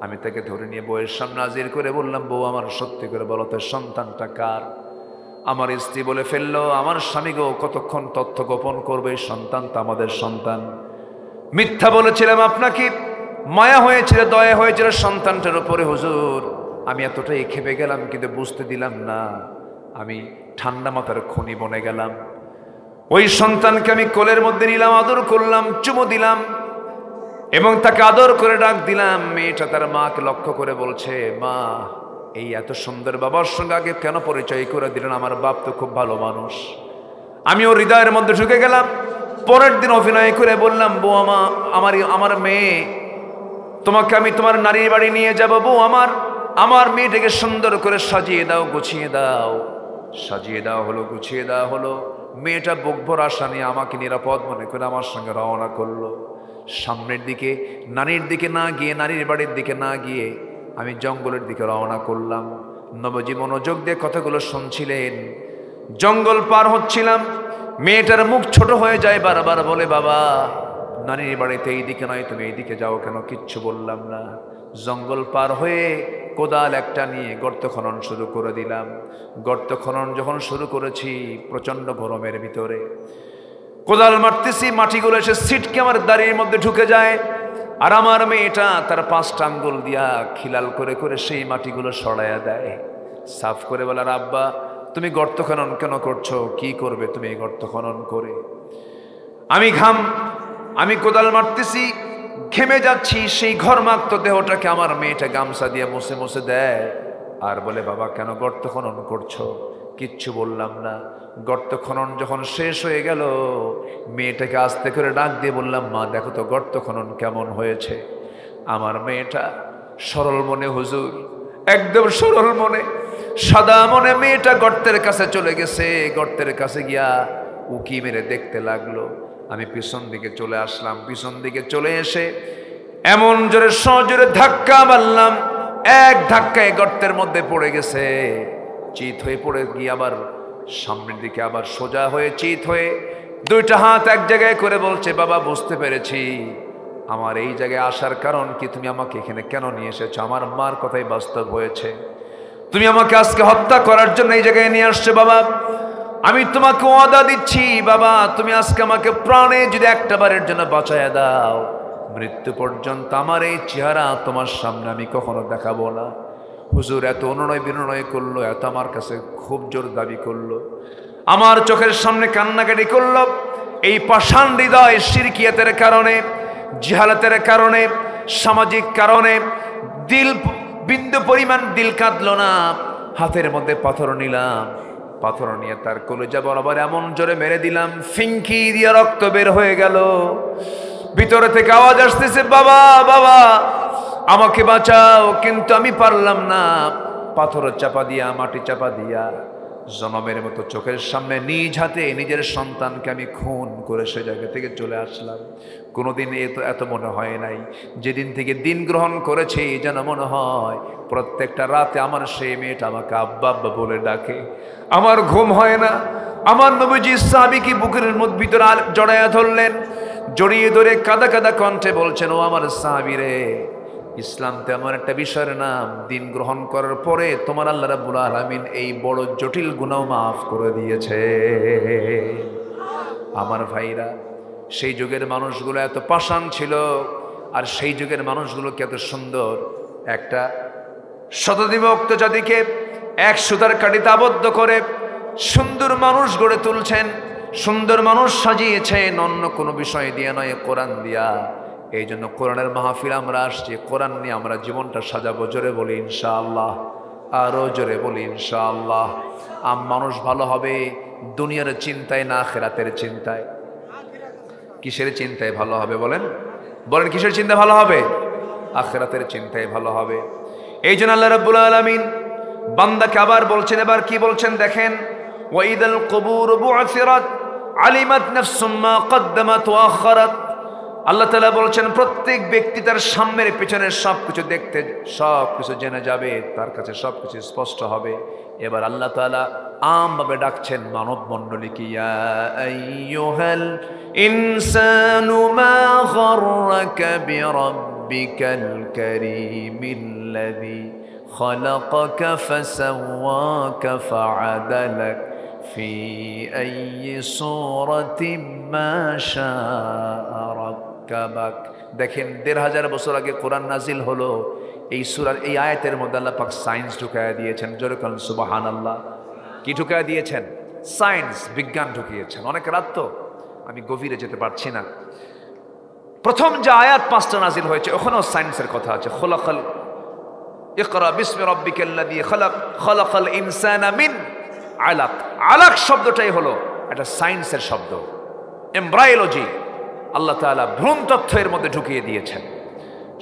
আমি তাকে ধরে নিয়ে বউয়ের সামনে হাজির করে বললাম, বউ, আমার সত্যি করে বলো তো, সন্তানটা কার? আমার স্ত্রী বলে ফেললো, আমার স্বামী গো, কতক্ষণ তথ্য গোপন করবে, সন্তান তো আমাদের সন্তান। মিথ্যা বলেছিলাম আপনাকে, মায়া হয়েছিল, দয়া হয়েছিল সন্তানটার উপরে হুজুর। আমি এতটাই খেপে গেলাম, কিন্তু বুঝতে দিলাম না, আমি ঠান্ডা মাথার খনি বনে গেলাম। ওই সন্তানকে আমি কোলের মধ্যে নিলাম, আদর করলাম, চুমু দিলাম, এবং তাকে আদর করে ডাক দিলাম। মেয়েটা তার মাকে লক্ষ্য করে বলছে, মা, এই এত সুন্দর বাবার সঙ্গে আগে কেন পরিচয় করে দিলেন? আমার বাপ তো খুব ভালো মানুষ। আমি ওর হৃদয়ের মধ্যে ঢুকে গেলাম। পরের দিন অভিনয় করে বললাম, বউ, আমার মেয়ে, তোমাকে আমি তোমার নারীর বাড়ি নিয়ে যাব। বউ, আমার মেয়েটাকে সুন্দর করে সাজিয়ে দাও, গুছিয়ে দাও। সাজিয়ে দেওয়া হলো, গুছিয়ে দেওয়া হলো। মেয়েটা বুক ভরা আশা নিয়ে আমাকে নিরাপদ মনে করে আমার সঙ্গে রওনা করলো। সামনের দিকে, নারীর দিকে না গিয়ে, নারীর বাড়ির দিকে না গিয়ে আমি জঙ্গলের দিকে রওনা করলাম। নবজি মনোযোগ দিয়ে কথাগুলো শুনছিলেন। জঙ্গল পার হচ্ছিলাম, মেয়েটার মুখ ছোট হয়ে যায়, বারবার বলে, বাবা, নারীর বাড়িতে এইদিকে নয়, তুমি এইদিকে যাও কেন? কিচ্ছু বললাম না। জঙ্গল পার হয়ে কোদাল একটা নিয়ে গর্ত খনন শুরু করে দিলাম। গর্ত খনন যখন শুরু করেছি, প্রচন্ড গরমের ভিতরে কোদাল মারতেছি, মাটিগুলো এসে ছিটকে আমার দাড়ির মধ্যে ঢুকে যায়। আর আমার মেয়েটা তার 5টা আঙ্গুল দিয়া খিলাল করে করে সেই মাটিগুলো সরাইয়া দেয়। সাফ করে বলে, আব্বা, তুমি গর্ত খনন কেন করছো? কি করবে তুমি এই গর্ত খনন করে? আমি কোদাল মারতেছি, ঘেমে যাচ্ছি। সেই ঘর্মাক্ত দেহটাকে আমার মেয়েটা গামছা দিয়ে মুছে মুছে দেয়, আর বলে, বাবা, কেন গর্ত খনন করছো? কিচ্ছু বললাম না। গর্ত খনন যখন শেষ হয়ে গেল, মেয়েটাকে আস্তে করে ডাক দিয়ে বললাম, মা, দেখো তো গর্ত খনন কেমন হয়েছে। আমার মেয়েটা সরল মনে, হুজুর, একদম সরল মনে, সাদা মনে মেয়েটা গর্তের কাছে চলে গেছে। গর্তের কাছে গিয়া উকি মেরে দেখতে লাগলো। আমি পিছন দিকে চলে আসলাম। পিছন দিকে চলে এসে এমন জোরে সজোরে ধাক্কা মারলাম, এক ধাক্কায় গর্তের মধ্যে পড়ে গেছে। চিত হয়ে পড়ে গিয়ে আবার সামনের দিকে আবার সোজা হয়ে চিত হয়ে 2টা হাত এক জায়গায় করে বলছে, বাবা, বুঝতে পেরেছি আমার এই জায়গায় আসার কারণ কি, তুমি আমাকে এখানে কেন নিয়ে এসেছো? আমার মার কথাই বাস্তব হয়েছে। তুমি আমাকে আজকে হত্যা করার জন্য এই জায়গায় নিয়ে আসছো বাবা, আমি তোমাকে ওয়াদা দিচ্ছি বাবা, তুমি আজকে আমাকে প্রাণে যদি একটা বারের জন্য বাঁচায়া দাও, মৃত্যু পর্যন্ত আমার এই চেহারা তোমার সামনে আমি কখনো দেখাবো না। হুজুর এত অনুনয় বিনয় করলো, এত আমার কাছে খুব জোর দাবি করলো, আমার চোখের সামনে কান্নাকাটি করলো। এই পাষাণ হৃদয় শিরকিয়াতের কারণে, জিহালাতের কারণে, সামাজিক কারণে দিল বিন্দু পরিমাণ দিল কাঁদলো না। হাতের মধ্যে পাথর নিলাম, পাথর নিয়ে তার কলিজা বরাবর এমন জোরে মেরে দিলাম, ফিঙ্কি দিয়ে রক্ত বের হয়ে গেল। ভিতরে থেকে আওয়াজ আসতেছে, বাবা বাবা আমাকে বাঁচাও, কিন্তু আমি পারলাম না। পাথর চাপা দিয়া, মাটি চাপা দিয়া, জনমের মতো চোখের সামনে নিজ হাতে নিজের সন্তানকে আমি খুন করে সে জায়গা থেকে চলে আসলাম। কোনোদিন এত মনে হয় নাই। যেদিন থেকে দিন গ্রহণ করেছি যেন মনে হয় প্রত্যেকটা রাতে আমার সেই মেয়েটা আমাকে আব্বা আব্বা বলে ডাকে। আমার ঘুম হয় না। আমার নবীজি সাহাবীকে বুকের মধ্যে ভিতরে জড়াইয়া ধরলেন, জড়িয়ে ধরে কাদা কাদা কণ্ঠে বলছেন, ও আমার সাহাবী রে, ইসলাম তেমন একটা বিষয়ের নাম, দিন গ্রহণ করার পরে তোমার আল্লাহ রাব্বুল আলামিন এই বড় জটিল গুনাহ মাফ করে দিয়েছে। আমার ভাইরা, সেই যুগের মানুষগুলো এত পাষাণ ছিল, আর সেই যুগের মানুষগুলো কি এত সুন্দর। একটা শতবিভক্ত জাতিকে এক সুতার কাঠিতে আবদ্ধ করে সুন্দর মানুষ গড়ে তুলছেন, সুন্দর মানুষ সাজিয়েছেন, অন্য কোনো বিষয় দিয়ে নয়, কোরআন দিয়া। এই জন্য কোরআনের মাহফিল আমরা আসছি, কোরআন নিয়ে আমরা জীবনটা সাজাবো। জোরে বলি ইনশাআল্লাহ, আরো জোরে বলি ইনশাআল্লাহ। মানুষ ভালো হবে দুনিয়ার চিন্তায় না, আখিরাতের চিন্তায়। কিসের চিন্তায় ভালো হবে বলেন? বলেন কিসের চিন্তা ভালো হবে? আখিরাতের চিন্তায় ভালো হবে। এই জন্য আল্লাহ রাব্বুল আলামিন বান্দাকে আবার বলছেন, এবার কি বলছেন দেখেন, ওয়াইদাল কুবুর বু'থিরাত আলিমাত নাফসুম মা কদ্দামাত ওয়া আখারাত। আল্লাহ তাআলা বলছেন প্রত্যেক ব্যক্তি তার সামনের পিছনের সবকিছু দেখতে, সবকিছু জেনে যাবে, তার কাছে সবকিছু স্পষ্ট হবে। এবার আল্লাহ তাআলা আমভাবে ডাকছেন মানব মণ্ডলীকে, ইয়া আইয়ুহাল ইনসানু মা গাররাকা বিরাব্বিকাল কারীমিল্লাযী খালাকাকা ফাসাওয়াকা ফাআদালাক ফি আইয়ি সূরাতিন মা শাআ রাক্কাবাক। দেখেন ১৫০০ বছর আগে কোরআন নাজিল হলো, এই সূরার এই আয়াতের মধ্যে আল্লাহ পাক সায়েন্স ঢুকায়া দিয়েছেন। জোরে বলেন সুবহানাল্লাহ। কি ঢুকায়া দিয়েছেন? সায়েন্স, বিজ্ঞান ঢুকিয়েছেন। অনেক রাত তো আমি গভীরে যেতে পারছি না। প্রথম যে আয়াত ৫টা নাজিল হয়েছে ওখানেও সায়েন্সের কথা আছে। খলাকাল ইকরা বিসমি রাব্বিকাল্লাযী খালাক খালাকাল ইনসানা মিন আলাক। আলাক শব্দটাই হলো একটা সায়েন্সের শব্দ, এমব্রায়োলজি। আল্লাহ তাআলা ভ্রূণ তথ্য এর মধ্যে ঢুকিয়ে দিয়েছেন।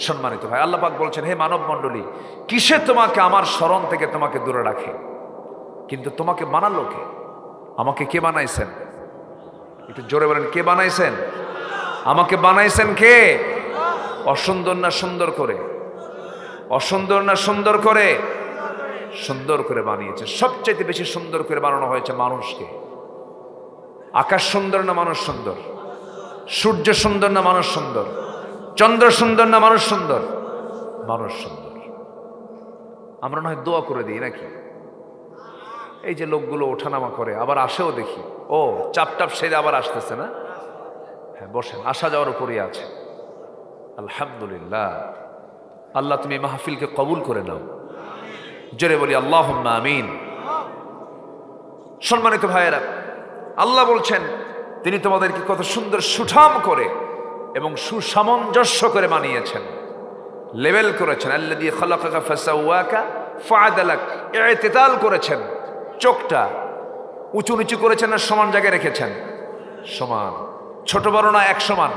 সম্মানিত ভাই, আল্লাহ পাক বলছেন, হে মানব মণ্ডলী, কিসে তোমাকে আমার স্মরণ থেকে তোমাকে দূরে রাখে? কিন্তু তোমাকে বানালো কে? আমাকে কে বানাইছেন? একটু জোরে বলেন, কে বানাইছেন? আমাকে বানাইছেন কে? অসুন্দর না সুন্দর করে? অসুন্দর না সুন্দর করে? সুন্দর করে বানিয়েছে। সবচেয়ে বেশি সুন্দর করে বানানো হয়েছে মানুষকে। আকাশ সুন্দর না মানুষ সুন্দর? সূর্য সুন্দর না মানুষ সুন্দর? চন্দ্র সুন্দর না মানুষ সুন্দর? মানুষ সুন্দর। আমরা না হয় দোয়া করে দিই নাকি? এই যে লোকগুলো ওঠানামা করে আবার আসেও দেখি, ও চাপ টাপ সেরে আবার আসতেছে না? হ্যাঁ বসেন, আসা যাওয়ার উপরই আছে। আলহামদুলিল্লাহ। আল্লাহ তুমি মাহফিলকে কবুল করে নাও। জোরে বলি আল্লাহুম্মা আমিন। সম্মানিত ভাইয়েরা, আল্লাহ বলছেন তিনি তোমাদেরকে কত সুন্দর সুঠাম করে এবং সুসামঞ্জস্য করে বানিয়েছেন, লেভেল করেছেন। আল্লাযী খালাকাকা ফাসাওয়াকা ফাআদালাক, ইতিদাল করেছেন। চোখটা উঁচু নিচু করেছেন না সমান জায়গায় রেখেছেন? সমান। ছোট বড় না, এক সমান?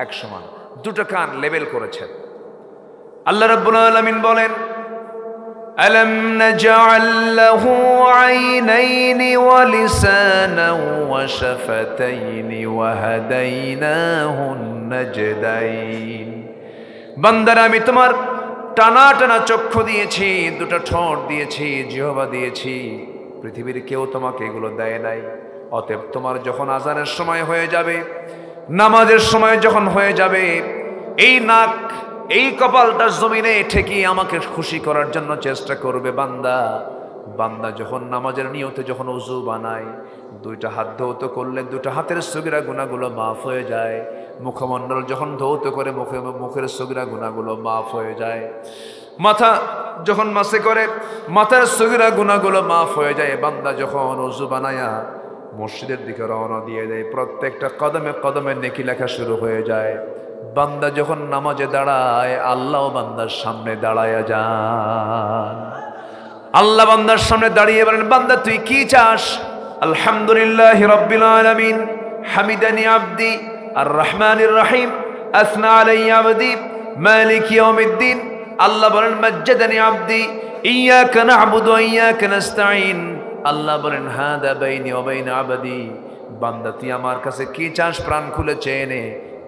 এক সমান। দুটো কান লেভেল করেছেন। আল্লাহ রাব্বুল আলামিন বলেন, আলাম নাজআল লাহু আইনাইনি ওয়া লিসানান ওয়া শাফাতাইনি ওয়া হাদাইনাহুন নাজদাইন। বান্দারা, আমি তোমার টানা টানা চক্ষু দিয়েছি, দুটো ঠোঁট দিয়েছি, জিহ্বা দিয়েছি। পৃথিবীর কেউ তোমাকে এগুলো দেয় নাই। অতএব তোমার যখন আজানের সময় হয়ে যাবে, নামাজের সময় যখন হয়ে যাবে, এই নাক এই কপালটা জমিনে ঠেকিয়ে আমাকে খুশি করার জন্য চেষ্টা করবে বান্দা। বান্দা যখন নামাজের নিয়তে যখন ওযু বানায়, দুইটা হাত ধৌত করলে দুইটা হাতের সগীরা গুনাহগুলো মাফ হয়ে যায়। মুখমণ্ডল যখন ধৌত করে মুখের সগীরা গুনাহগুলো মাফ হয়ে যায়। মাথা যখন মাসে করে মাথার সগীরা গুনাহগুলো মাফ হয়ে যায়। বান্দা যখন ওযু বানায়া মসজিদের দিকে রওনা দিয়ে দেয়, প্রত্যেকটা কদমে কদমে নেকি লেখা শুরু হয়ে যায়। বান্দা যখন নামাজে দাঁড়ায়, আল্লাহ বান্দার সামনে দাঁড়ায়া যান। আল্লাহ বান্দার সামনে দাঁড়িয়ে বলেন, বান্দা তুই কি চাস? আলহামদুলিল্লাহি রাব্বিল আলামিন, হামিদানি আবদি, আর রহমানির রহিম, আসনা আলাইয়া আবদি, মালিক ইয়াউমিদ্দিন। আল্লাহ বলেন, মাজ্জাদানি আবদি, ইয়্যাকা না'বুদু ওয়া ইয়্যাকা নাস্তাঈন। আল্লাহ বলেন, হাদা বাইনি ওয়া বাইনা আবদি। বান্দা তুই আমার কাছে কি চাস? প্রাণ খুলে চেয়ে নে।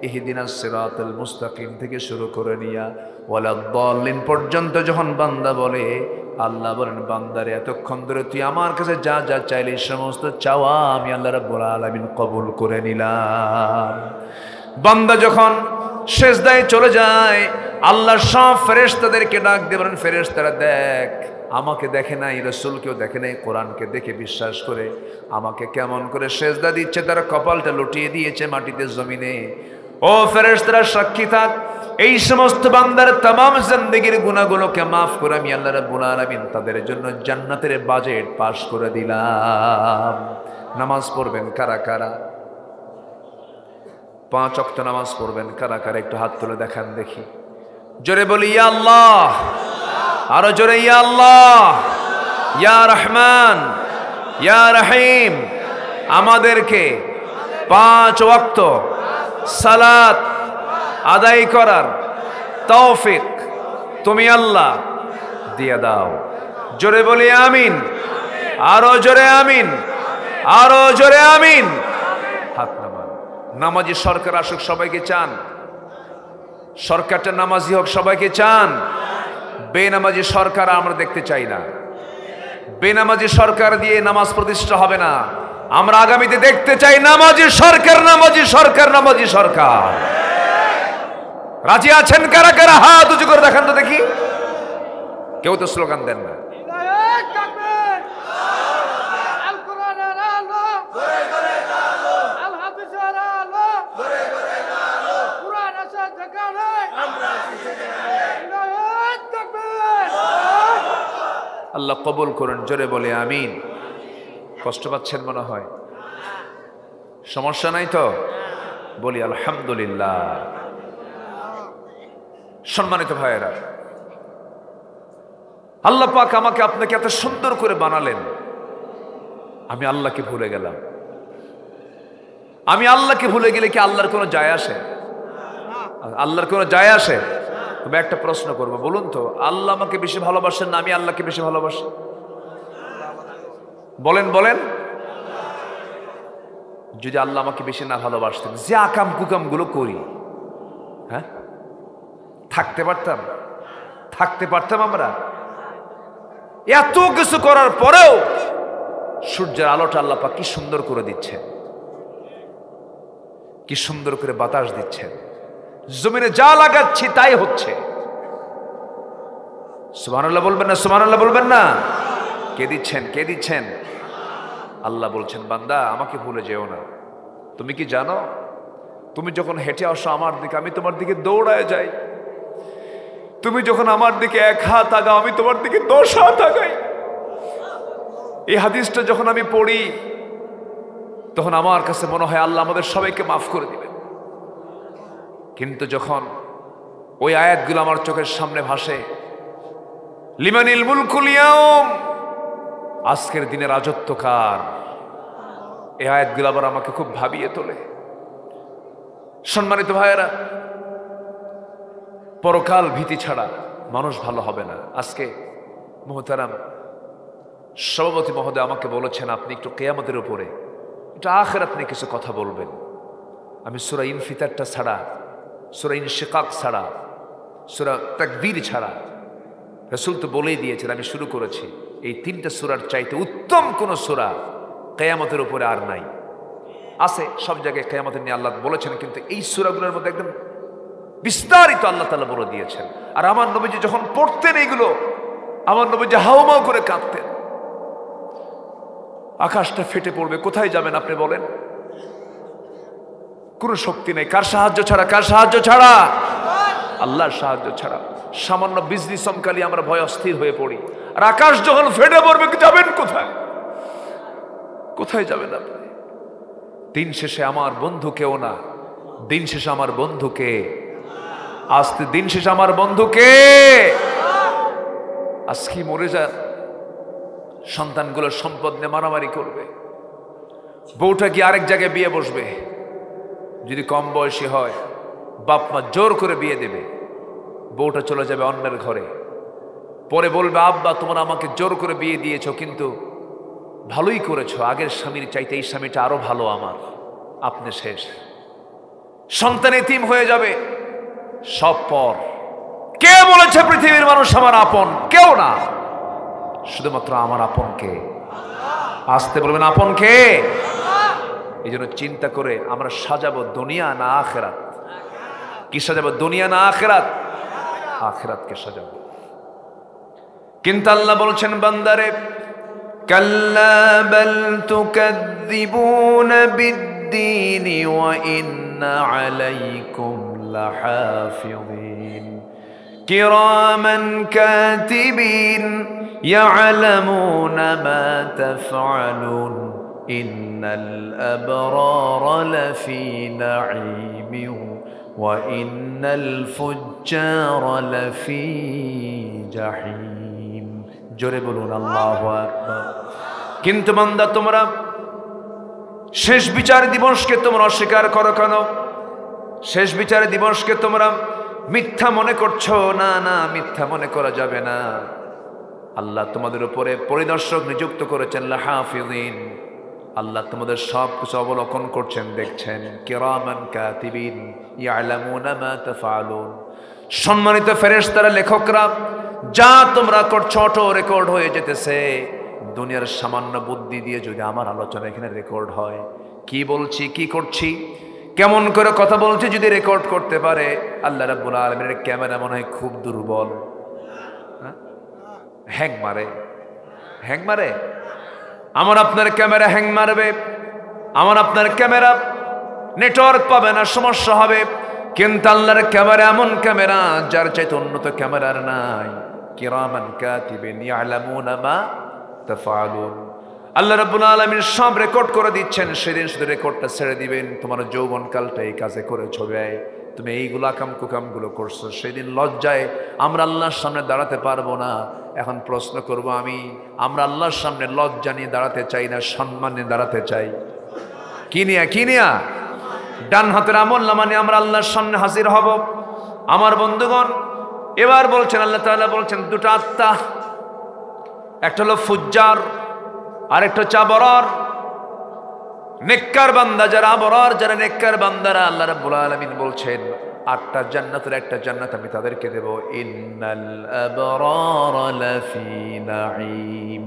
ইহদিনাস সিরাতাল মুস্তাকিম থেকে শুরু করে নিয়া ওয়ালাদ-দাল্লিন পর্যন্ত যখন বান্দা বলে, আল্লাহ বলেন, বান্দারে এতক্ষণ ধরে তুই আমার কাছে যা যা চাইলি সমস্ত চাওয়া আমি আল্লাহ রাব্বুল আলামিন কবুল করে নিলাম। বান্দা যখন সেজদায় চলে যায়, আল্লাহ সব ফেরেশতাদেরকে ডাক দিয়ে বলেন, ফেরেশতারা দেখ, আমাকে দেখে নাই, রাসূলকেও দেখে নাই, কোরআনকে দেখে বিশ্বাস করে আমাকে কেমন করে সেজদা দিচ্ছে, তার কপালটা লুটিয়ে দিয়েছে মাটিতে জমিনে। ও ফেরেশতারা সাক্ষী থাক, এই সমস্ত বান্দার তামাম জিন্দেগীর গুনাহগুলোকে মাফ করে আমি আল্লাহ রাব্বুল আলামিন তাদের জন্য জান্নাতের বাজেট পাস করে দিলাম। নামাজ পড়বেন কারা কারা? 5 ওয়াক্ত নামাজ পড়বেন কারা কারা? একটু হাত তুলে দেখান দেখি। জোরে বলি ইয়া আল্লাহ, আরো জোরে ইয়া আল্লাহ, ইয়া রহমান, ইয়া রহিম। আমাদেরকে 5 ওয়াক্ত সালাত আদায় করার তৌফিক তুমি আল্লাহ দিয়ে দাও। জোরে বলি আমিন, আরো জোরে আমিন, আরো জোরে আমিন। হাত নামান। নামাজি সরকার আসুক, সবাইকে চান? সরকারটা নামাজি হোক, সবাইকে চান? বেনামাজি সরকার আমরা দেখতে চাই না। বেনামাজি সরকার দিয়ে নামাজ প্রতিষ্ঠা হবে না। আমরা আগামীতে দেখতে চাই নামাজি সরকার, নামাজি সরকার, নামাজি সরকার। রাজি আছেন কারা কারা? হাত উঁচু করে দেখান তো দেখি। কেউ তো স্লোগান দেন না। আল্লাহ কবুল করুন। জোরে বলে আমিন। কষ্ট পাচ্ছেন মনে হয়? সমস্যা নাই তো? বলি আলহামদুলিল্লাহ। সম্মানিত ভাইয়েরা, আল্লাহ পাক আমাকে আপনাকে এত সুন্দর করে বানালেন, আমি আল্লাহকে ভুলে গেলাম। আমি আল্লাহকে ভুলে গেলে কি আল্লাহর কোনো যায় আসে? আল্লাহর কোনো যায় আসে? তবে একটা প্রশ্ন করবো, বলুন তো, আল্লাহ আমাকে বেশি ভালোবাসেন না আমি আল্লাহকে বেশি ভালোবাসি? বলেন বলেন। যদি আল্লাহ আমাকে বেশি না ভালোবাসতেন, যে আকাম কুকাম গুলো করি, হ্যাঁ, থাকতে পারতাম? থাকতে পারতাম আমরা? এত কিছু করার পরেও সূর্যের আলোটা আল্লাহ পাক কি সুন্দর করে দিচ্ছেন, কি সুন্দর করে বাতাস দিচ্ছেন, জমিনে যা লাগাচ্ছি তাই হচ্ছে। সুবহানাল্লাহ বলবেন না? সুবহানাল্লাহ বলবেন না? কে দিচ্ছেন? কে দিচ্ছেন? আল্লাহ বলছেন, বান্দা আমাকে ভুলে যেও না। তুমি কি জানো, তুমি যখন হেঁটে আসো আমার দিকে, আমি তোমার দিকে দৌড়ায় যাই। তুমি যখন আমার দিকে 1 হাত আগাও, আমি তোমার দিকে 10 হাত আগাই। এই হাদিসটা যখন আমি পড়ি, তখন আমার কাছে মনে হয় আল্লাহ আমাদের সবাইকে মাফ করে দিবেন। কিন্তু যখন ওই আয়াতগুলো আমার চোখের সামনে ভাসে, লিমানিল মুলকুল ইয়াউম, আজকের দিনে রাজত্ব কার, এই আয়াতগুলো আবার আমাকে খুব ভাবিয়ে তোলে। সম্মানিত ভাইয়েরা, পরকাল ভীতি ছাড়া মানুষ ভালো হবে না। আজকে মুহতারাম সভাপতি মহোদয় আমাকে বলেছেন, আপনি একটু কিয়ামতের উপরে, একটু আখিরাত নিয়ে কিছু কথা বলবেন। আমি সূরা ইনফিতারটা ছাড়া, সূরা ইনশিকাক ছাড়া, সূরা তাকবীর ছাড়া, রাসূল তো বলেই দিয়েছেন, আমি শুরু করেছি, এই 3টা সূরার চাইতে উত্তম কোন সূরা কিয়ামতের উপরে আর নাই। আছে সব জায়গায় কিয়ামতের নিয়ে আল্লাহ বলেছেন, কিন্তু এই সূরাগুলোর মধ্যে একদম বিস্তারিত আল্লাহ তাআলা বলে দিয়েছেন। আর আমার নবীজি যখন পড়তেন এগুলো, আমার নবীজি হাউমাউ করে কাঁদতেন। আকাশটা ফেটে পড়বে, কোথায় যাবেন আপনি বলেন? কোনো শক্তি নেই। কার সাহায্য ছাড়া? কার সাহায্য ছাড়া? আল্লাহর সাহায্য ছাড়া। সামান্য বিজলি চমকালি আমরা ভয় অস্থির হয়ে পড়ি। আর আকাশ যখন ফেটে পড়বে, যাবেন কোথায়? কোথায় যাবেন আপনি? দিন শেষে আমার বন্ধু কেউ না, দিন শেষে আমার বন্ধুকে আজকে, দিন শেষে আমার বন্ধুকে আজকে মরে যান। সন্তানগুলোর সম্পদ নিয়ে মারামারি করবে, বউটা কি আরেক জায়গায় বিয়ে বসবে, যদি কম বয়সী হয় বাপ মা জোর করে বিয়ে দেবে, বউটা চলে যাবে অন্যের ঘরে, পরে বলবে আব্বা তোমরা আমাকে জোর করে বিয়ে দিয়েছো, কিন্তু ভালোই করেছো, আগের স্বামীর চাইতে এই স্বামীটা আরো ভালো আমার, আপনি শেষ। সন্তান এতিম হয়ে যাবে, সব পর। কে বলেছে পৃথিবীর মানুষ আমার আপন? কেউ না, শুধুমাত্র আমার আপন কে? আসতে বলবেন আপন কে? এই জন্য চিন্তা করে আমরা সাজাবো দুনিয়া না আখেরাত? কি সাজাবো, দুনিয়া না আখেরাত? আখেরাতকে সাজাবো। কিন্তু আল্লাহ বলছেন বান্দারে, কাল্লা বাল তুকাযযিবুনা বিদ্দীনি ওয়া ইন্না আলাইকুম লাহাফিযিন কিরামান কাতিবিন ইয়ালামুনা মা তাফআলুন ইন্নাল আবরারা লাফি নাঈমিন ওয়া ইন্নাল ফুজ্জারা লাফি জাহিম। জোরে বলুন আল্লাহু আকবার। কিন্তু বান্দা তোমরা শেষ বিচার দিবসকে তোমরা অস্বীকার করো কেন? শেষ বিচার দিবসকে তোমরা মিথ্যা মনে করছো। না না, মিথ্যা মনে করা যাবে না। আল্লাহ তোমাদের উপরে পরিদর্শক নিযুক্ত করেছেন, লাহাফিযিন। আল্লাহ তোমাদের সব কিছু অবলোকন করছেন, দেখছেন। কিরামান কাতিবিন ইয়ালামুনা মা তাফআলুন। সম্মানিত ফেরেশতারা, লেখকরা, যা তোমরা করছো অটো রেকর্ড হয়ে যেতেছে। দুনিয়ার সামান্য বুদ্ধি দিয়ে যদি আমার আলোচনা এখানে রেকর্ড হয়, কি বলছি, কি করছি, কেমন করে কথা বলছি যদি রেকর্ড করতে পারে, আল্লাহ রাব্বুল আলামিনের ক্যামেরা মনে হয় খুব দুর্বল, হ্যাং মারে, হ্যাং মারে। আমার আপনার ক্যামেরা হ্যাং মারবে, আমার আপনার ক্যামেরা নেটওয়ার্ক পাবে না, সমস্যা হবে। কিন্তু আল্লাহর ক্যামেরা এমন ক্যামেরা যার চাইতে উন্নত ক্যামেরার নাই। কিরামান কাতিবিন ইয়ালামুনা মা তাফআলুন। আল্লাহ রাব্বুল আলামিন সব রেকর্ড করে দিচ্ছেন। সেদিন শুধু রেকর্ডটা ছেড়ে দিবেন, তোমার যৌবনকালটা এই কাজে করেছো ব্যয়, তুমি এইগুলো আকাম কুকামগুলো করছো। সেদিন লজ্জায় আমরা আল্লাহর সামনে দাঁড়াতে পারবো না। এখন প্রশ্ন করব আমি, আমরা আল্লাহর সামনে লজ্জা নিয়ে দাঁড়াতে চাই না সম্মান নিয়ে দাঁড়াতে চাই? কি নিয়া, কি নিয়া? ডান হাতের আমল নামা নিয়ে আমরা আল্লাহর সামনে হাজির হব। আমার বন্ধুগণ, এবার বলছেন আল্লাহ তাআলা বলছেন দুটো আত্মা, একটা হলো ফুজ্জার আর একটা হচ্ছে আবরার। নেককার বান্দা যারা, আবরার যারা, নেককার বান্দারা, আল্লাহ রাব্বুল আলামিন বলছেন 8টা জান্নাতের একটা জান্নাত আমি তাদেরকে দেব। ইন্নাল আবরারা লাফি নাঈম।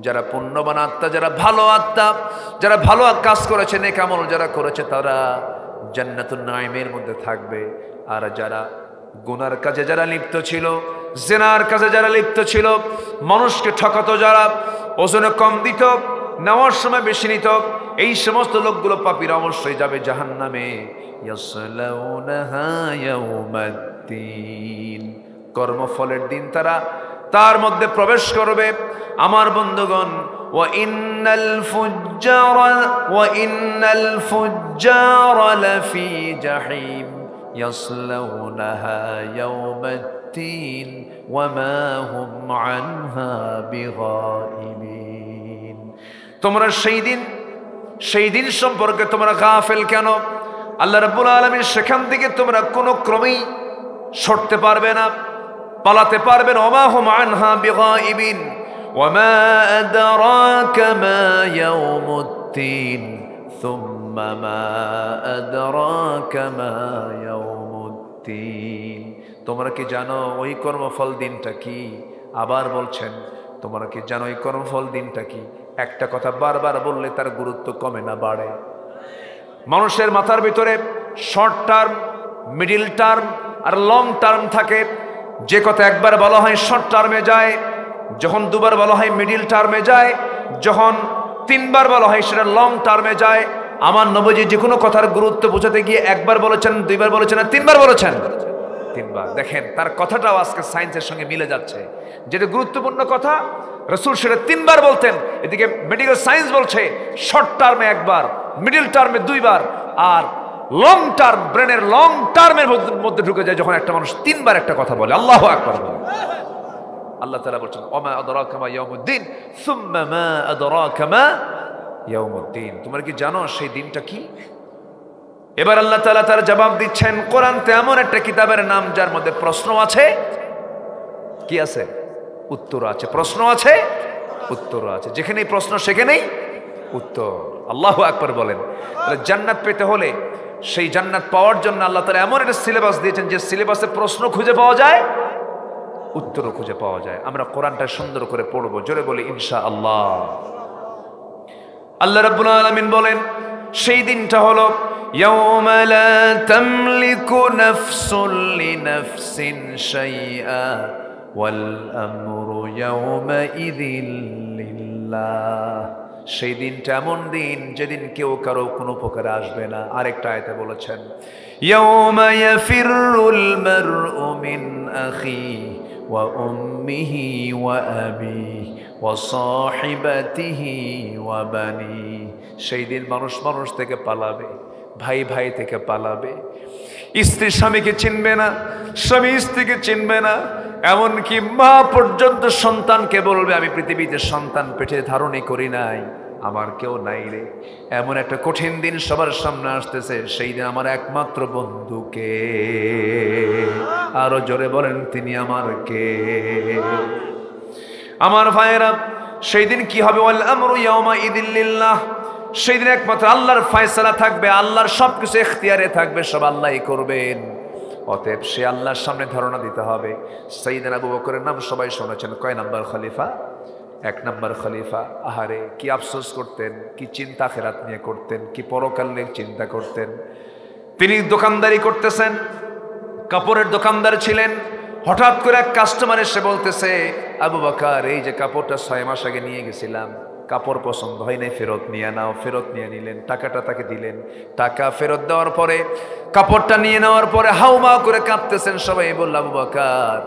যারা পুণ্যবান আত্মা, যারা ভালো আত্মা, যারা ভালো কাজ করেছে, নেক আমল যারা করেছে, তারা জান্নাতুন নাঈমের মধ্যে থাকবে। আর যারা গুনার কাজে যারা লিপ্ত ছিল, জিনার কাজে যারা লিপ্ত ছিল, মানুষকে ঠকাতো যারা, ওজনে কম দিত, নেওয়ার সময় বেশি নিত, এই সমস্ত লোকগুলো পাপীরা অবশ্যই যাবে জাহান্নামে। ইয়াসলাউনাহা ইয়াউমাদ্দিন। কর্মফলের দিন তারা তার মধ্যে প্রবেশ করবে। আমার বন্ধুগণ, ওয়া ইন্নাল ফুজ্জারা লাফি জাহিম ইয়াসলাউনাহা ইয়াউমাদ্দিন ওয়া মা হুম আনহা বিগাইবিন। তোমরা সেই দিন সম্পর্কে তোমরা গাফেল কেন? আল্লাহ রাব্বুল আলামিন সেখান থেকে তোমরা কোনো ক্রমেই সরতে পারবে না, পালাতে পারবে না। ওয়া মা হুম আনহা বিগাইবিন। ওয়া মা আদরাকা মা ইয়াউমুদ্দিন সুম্মা মা আদরাকা মা ইয়াউমুদ্দিন। তোমরা কি জানো ওই কর্মফল দিনটা কি? আবার বলছেন, তোমরা কি জানো ওই কর্মফল দিনটা কি? একটা কথা বারবার বললে তার গুরুত্ব কমে না, বাড়ে। মানুষের মাথার ভিতরে শর্ট টার্ম মিডিল টার্ম আর লং টার্ম থাকে। যে কথা একবার বলা হয় শর্ট টার্মে যায়, যখন দুবার বলা হয় মিডিল টার্মে যায়, যখন তিনবার বলা হয় সেটা লং টার্মে যায়। আমার নবীজি যে কোনো কথার গুরুত্ব বোঝাতে গিয়ে একবার বলেছেন, দুইবার বলেছেন, আর তিনবার বলেছেন। তিনবার। দেখেন তার কথাটাও আজকে সায়েন্সের সঙ্গে মিলে যাচ্ছে। যেটা গুরুত্বপূর্ণ কথা রাসূল সেটা তিনবার বলতেন, এদিকে মেডিকেল সায়েন্স বলছে শর্ট টার্মে একবার, মিডিল টার্মে দুইবার, আর লং টার্ম ব্রেনের লং টার্মের মধ্যে ঢুকে যায় যখন একটা মানুষ তিনবার একটা কথা বলে। আল্লাহু আকবার বলে। আল্লাহ তাআলা বলছেন ওমা আদরাকা মা ইয়াউমুদ্দিন সুম্মা মা আদরাকা মা ইয়াউমুদ্দিন, তোমরা কি জানো সেই দিনটা কি? এবার আল্লাহ তাআলা তার জবাব দিচ্ছেন, কোরআন তো এমন একটা কিতাবের নাম যার মধ্যে প্রশ্ন আছে, কি আছে? উত্তর আছে। প্রশ্ন আছে, উত্তর আছে। যেখানেই প্রশ্ন সেখানেই উত্তর। আল্লাহু আকবার বলেন। তাহলে জান্নাত পেতে হলে, সেই জান্নাত পাওয়ার জন্য আল্লাহ তাআলা এমন একটা সিলেবাস দিয়েছেন যে সিলেবাসে প্রশ্ন খুঁজে পাওয়া যায়, উত্তরও খুঁজে পাওয়া যায়। আমরা কোরআনটা সুন্দর করে পড়বো, জোরে বলি ইনশাআল্লাহ। আল্লাহ রাব্বুল আলামিন বলেন সেই দিনটা হলো ইয়াউমা লা তামলিকু নাফসুন লিনাফসিন শাইআ ওয়াল আমরু ইয়াউমা ইযিল লিল্লাহ। সেই দিনটা এমন দিন যেদিন কেউ কারো কোনো উপকারে আসবে না। আরেকটা আয়াতে বলেছেন ইয়াউমা ইয়াফিরুল মারউ মিন আখি ওয়া উম্মিহি ওয়া আবিহি ওয়া সাহিবাতিহি ওয়া বানি। সেই দিন মানুষ মানুষ থেকে পালাবে, ভাই ভাই থেকে পালাবে, স্ত্রী স্বামীকে চিনবে না, স্বামী স্ত্রীকে চিনবে না, এমনকি মা পর্যন্ত সন্তানকে বলবে আমি পৃথিবীতে সন্তান পেটে ধারণই করি নাই, আমার কেউ নাই রে। এমন একটা কঠিন দিন সবার সামনে আসতেছে। সেই দিন আমার একমাত্র বন্ধুকে, আরো জোরে বলেন তিনি আমার কে? আমার ভাইয়েরা সেই দিন কি হবে? ওয়াল আমরু ইয়াউমা ইযিল লিল্লাহ। সেই দিন একমাত্র আল্লাহর ফয়সালা থাকবে, আল্লাহর সবকিছু ইখতিয়ারে থাকবে, সব আল্লাহই করবেন। অতএব সে আল্লাহর সামনে ধারণা দিতে হবে। সাইয়েদনা আবু বকরের নাম সবাই শুনেছেন। কয় নাম্বার খলিফা? 1 নম্বর খলিফা। আহারে কি আফসোস করতেন, কি চিন্তা আখিরাত নিয়ে করতেন, কি পরকাল নিয়ে চিন্তা করতেন। তিনি দোকানদারি করতেছেন, কাপড়ের দোকানদার ছিলেন। হঠাৎ করে এক কাস্টমার এসে বলতেছে আবু বকর এই যে কাপড়টা 6 মাস আগে নিয়ে গেছিলাম, কাপড় পছন্দ হয় নাই, ফেরত নিয়ে নাও। ফেরত নিয়ে নিলেন, টাকাটা তাকে দিলেন। টাকা ফেরত দেওয়ার পরে কাপড়টা নিয়ে নেওয়ার পরে হাউমা করে কাঁদতেছেন। সবাই বলল আবু বকর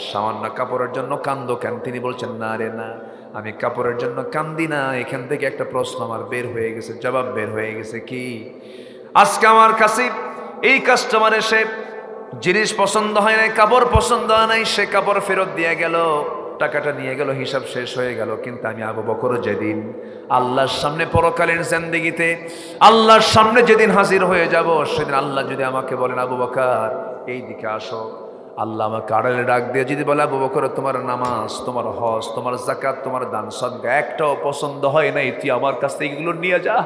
সামান্য কাপড়ের জন্য কান্দো কেন? তিনি বলছেন না রে না, আমি কাপড়ের জন্য কান্দি না, এখান থেকে একটা প্রশ্ন আমার বের হয়ে গেছে, জবাব বের হয়ে গেছে। কি? আজকে আমার কাছে এই কাস্টমার এসে জিনিস পছন্দ হয় নাই, কাপড় পছন্দ হয় নাই, সে কাপড় ফেরত দিয়ে গেল, টাকাটা নিয়ে গেল, হিসাব শেষ হয়ে গেল। কিন্তু আমি আবু বকর যেদিন আল্লাহর সামনে পরকালীন জিন্দেগিতে আল্লাহর সামনে যেদিন হাজির হয়ে যাব, সেদিন আল্লাহ যদি আমাকে বলেন আবু বকর এই দিকে আসো, আল্লাহ আমাকে আড়ালে ডাক দিয়ে যদি বলে আবু বকর তোমার নামাজ, তোমার হজ, তোমার যাকাত, তোমার দান সদকা একটাও পছন্দ হয় নাই, তুই আমার কাছ থেকে এগুলো নিয়ে যা।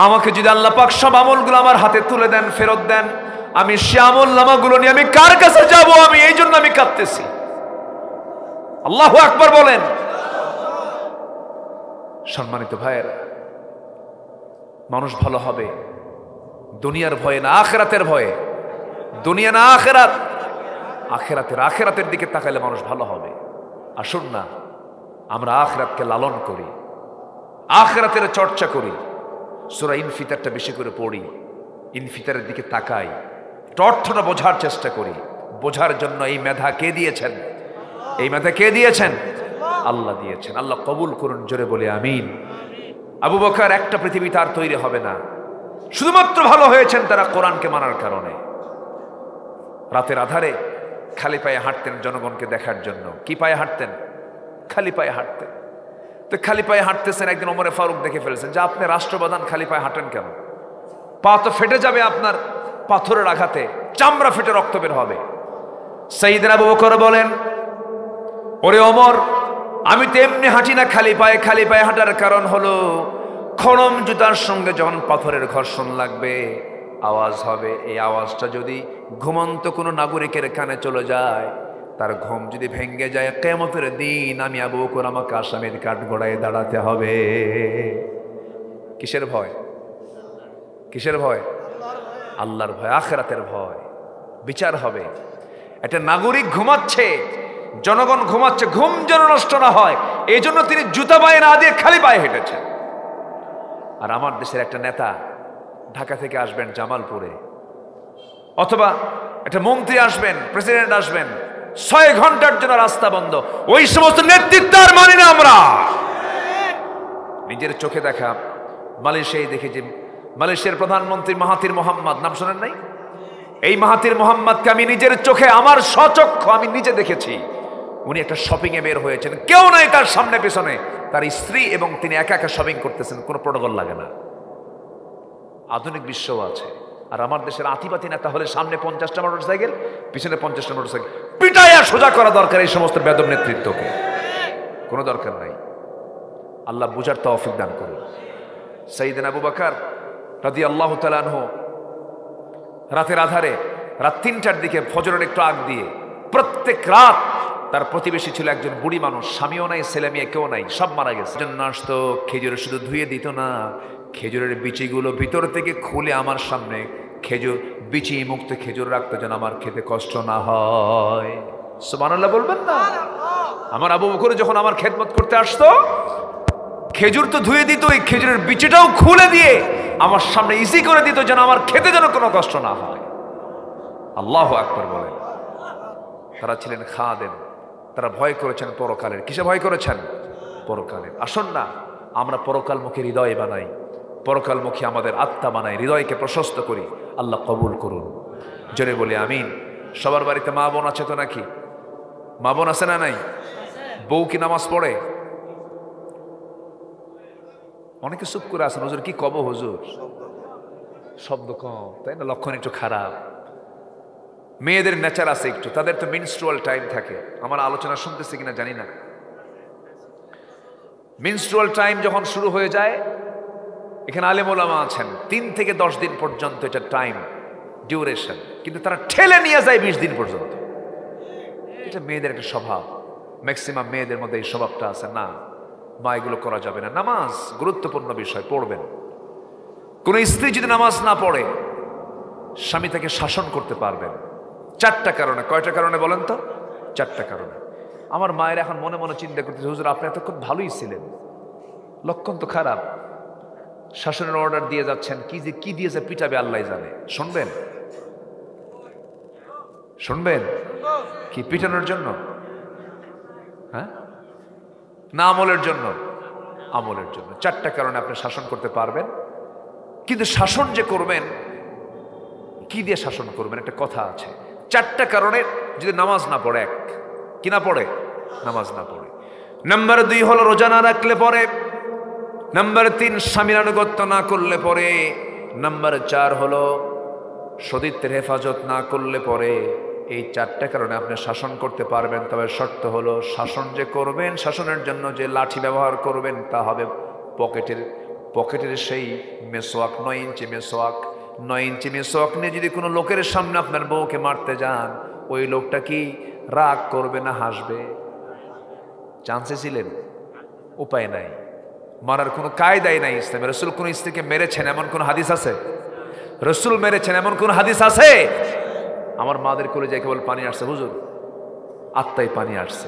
আমাকে যদি আল্লাহ পাক সব আমলগুলো আমার হাতে তুলে দেন, ফেরত দেন, আমি সে আমল নামাগুলো নিয়ে আমি কার কাছে যাব? আমি এই জন্য আমি কাঁদতেছি। আল্লাহু আকবার বলেন। সম্মানিত ভাইয়েরা, মানুষ ভালো হবে দুনিয়ার ভয়ে না আখিরাতের ভয়ে। দুনিয়া না আখিরাত, আখিরাতের দিকে তাকালে মানুষ ভালো হবে। আসুন না আমরা আখিরাতকে লালন করি, আখিরাতের চর্চা করি, সূরা ইনফিতারটা বেশি করে পড়ি, ইনফিতারের দিকে তাকাই, অর্থটা বোঝার চেষ্টা করি। বোঝার জন্য এই মেধা কে দিয়েছেন? এই মেধা কে দিয়েছেন? আল্লাহ দিয়েছেন। আল্লাহ কবুল করুন, জোরে বলে আমিন। আবু বকর একটা পৃথিবী তার তৈরি হবে না, শুধুমাত্র ভালো হয়েছেন তারা কোরআনকে মানার কারণে। রাতের আধারে খালি পায়ে হাঁটতেন জনগণকে দেখার জন্য। কি পায়ে হাঁটতেন? খালি পায়ে হাঁটতেন। তো খালি পায়ে হাঁটতেছেন, একদিন ওমরে ফারুক দেখে ফেলেছেন যে আপনি রাষ্ট্রপ্রধান খালি পায়ে হাঁটেন কেন? পা তো ফেটে যাবে আপনার পাথরের আঘাতে, চামড়া ফেটে রক্ত বের হবে। সাইয়েদনা আবু বকর বলেন ওরে ওমর আমি তো এমনি হাঁটি না খালি পায়ে। খালি পায়ে হাঁটার কারণ হলো খড়ম জুতার সঙ্গে যখন পাথরের ঘর্ষণ লাগবে আওয়াজ হবে। এই আওয়াজটা যদি ঘুমন্ত কোনো নাগরিকের কানে চলে যায়, তার ঘুম যদি ভেঙে যায়, কিয়ামতের দিন আমি আবু বকর আমাকে আসামির কাঠগড়ায় দাঁড়াতে হবে। কিসের ভয়? কিসের ভয়? আল্লাহর ভয়, আখিরাতের ভয়, বিচার হবে। একটা নাগরিক ঘুমাচ্ছে, জনগণ ঘুমাচ্ছে, ঘুম যেন নষ্ট না হয় এই জন্য তিনি জুতা পায়ে না দিয়ে খালি পায়ে হেঁটেছেন। আর আমার দেশের একটা নেতা ঢাকা থেকে আসবেন জামালপুরে, অথবা একটা মন্ত্রী আসবেন, প্রেসিডেন্ট আসবেন, 6 ঘন্টার জন্য রাস্তা বন্ধ। ওই সমস্ত নেতৃত্ব আর মানি না আমরা। নিজের চোখে দেখা মালয়েশিয়ায় দেখেছি, মালয়েশিয়ার প্রধানমন্ত্রী মাহাথির মোহাম্মদ, নাম শোনেন নাই? এই মাহাথির মোহাম্মদকে আমি নিজের চোখে, আমার স্বচক্ষু আমি নিজে দেখেছি। উনি একটা শপিং এ বের হয়েছেন, কেউ নাই তার সামনে পেছনে, তার স্ত্রী এবং তিনি একা একা শপিং করতেছেন, কোনো প্রোটোকল লাগে না। আধুনিক বিশ্বও আছে। আর আমার দেশের আতিপাতি নেতা হলে সামনে 50টা মোটরসাইকেল, পিছনে 50টা মোটরসাইকেল, পিটাইয়া সোজা করা দরকার এই সমস্ত বেদব নেতৃত্বকে, কোনো দরকার নাই। আল্লাহ বুঝার তৌফিক দান করুন। সাইয়েদনা আবু বকর রাদিয়াল্লাহু তাআলা আনহু রাতের আধারে, রাত 3টার দিকে, ফজরের একটু আগ দিয়ে, প্রত্যেক রাত তার প্রতিবেশী ছিল একজন বুড়ি মানুষ, স্বামীও নাই, ছেলে মেয়ে কেউ নাই, সব মারা গেছে। জন্য আসতো, খেজুর শুধু ধুয়ে দিত না, খেজুরের বিচিগুলো ভিতর থেকে খুলে আমার সামনে খেজুর বিচি মুক্ত খেজুর রাখতো, যেন আমার খেতে কষ্ট না হয়। সুবহানাল্লাহ বলবেন না? আমার আবু বকর যখন আমার খেদমত করতে আসতো, খেজুর তো ধুয়ে দিত, এই খেজুরের বিচিটাও খুলে দিয়ে আমার সামনে ইজি করে দিত, যেন আমার খেতে যেন কোনো কষ্ট না হয়। আল্লাহু আকবার বলেন। তারা ছিলেন খাদেম, তারা ভয় করেছেন পরকালের। কিসে ভয় করেছেন? পরকালের। আসুন না আমরা পরকালমুখী হৃদয় বানাই, পরকালমুখী আমাদের আত্মা বানাই, হৃদয়কে প্রশস্ত করি। আল্লাহ কবুল করুন। জোরে বলি আমিন। সবার বাড়িতে মা বোন আছে তো নাকি? মা বোন আছে না নাই? বউ কি নামাজ পড়ে? অনেকে চুপ করে আছেন, হুজুর কি কব? হুজুর শব্দ কম, তাই না? লক্ষণ একটু খারাপ। মেয়েদের নেচার আছে একটু, তাদের তো মিনস্ট্রুয়াল টাইম থাকে। আমার আলোচনা শুনতেছে কিনা জানি না। মিনস্ট্রুয়াল টাইম যখন শুরু হয়ে যায়, এখানে আলেম ওলামা আছেন, 3 থেকে 10 দিন পর্যন্ত এটা টাইম ডিউরেশন, কিন্তু তারা ঠেলে নিয়ে যায় 20 দিন পর্যন্ত। এটা মেয়েদের একটা স্বভাব, ম্যাক্সিমাম মেয়েদের মধ্যে এই স্বভাবটা আছে। না মা, এগুলো করা যাবে না। নামাজ গুরুত্বপূর্ণ বিষয়, পড়বেন। কোন স্ত্রী যদি নামাজ না পড়ে, স্বামী তাকে শাসন করতে পারবেন 4টা কারণে। কয়টা কারণে বলেন তো? 4টা কারণে। আমার মায়ের এখন মনে মনে চিন্তা করতেছে, হুজুর আপনি এতক্ষণ ভালোই ছিলেন, লক্ষণ তো খারাপ, শাসনের অর্ডার দিয়ে যাচ্ছেন, কি দিয়েছে পিটাবে আল্লাহ জানে। শুনবেন? শুনবেন? কি পিটানোর জন্য? হ্যাঁ না আমলের জন্য? আমলের জন্য। 4টা কারণে আপনি শাসন করতে পারবেন। কিন্তু শাসন যে করবেন, কি দিয়ে শাসন করবেন? একটা কথা আছে। 4টা কারণে যদি নামাজ না পড়ে, কি না পড়ে? নামাজ না পড়ে। নাম্বার 2 হলো রোজা না রাখলে পরে। নাম্বার 3 স্বামীর আনুগত্য না করলে পরে। নাম্বার 4 হলো সতীত্বের হেফাজত না করলে পরে। এই 4টা কারণে আপনি শাসন করতে পারবেন। তবে শর্ত হলো, শাসন যে করবেন, শাসনের জন্য যে লাঠি ব্যবহার করবেন তা হবে পকেটের সেই মেসোয়াক, 9 ইঞ্চি মেসোয়াক। 9 ইঞ্চি মেসোয়াক নিয়ে যদি কোনো লোকের সামনে আপনার বউকে মারতে যান, ওই লোকটা কি রাগ করবে না হাসবে? চান্সে ছিলেন? উপায় নাই, মারার কোনো কায়দাই নাই ইসলামে। রসুল কোন স্ত্রীকে মেরেছেন এমন কোন হাদিস আছে? রসুল মেরেছেন এমন কোন হাদিস আছে? আমার মাদের কোলে যাই কেবল পানি আসছে, হুজুর আত্মায় পানি আসছে।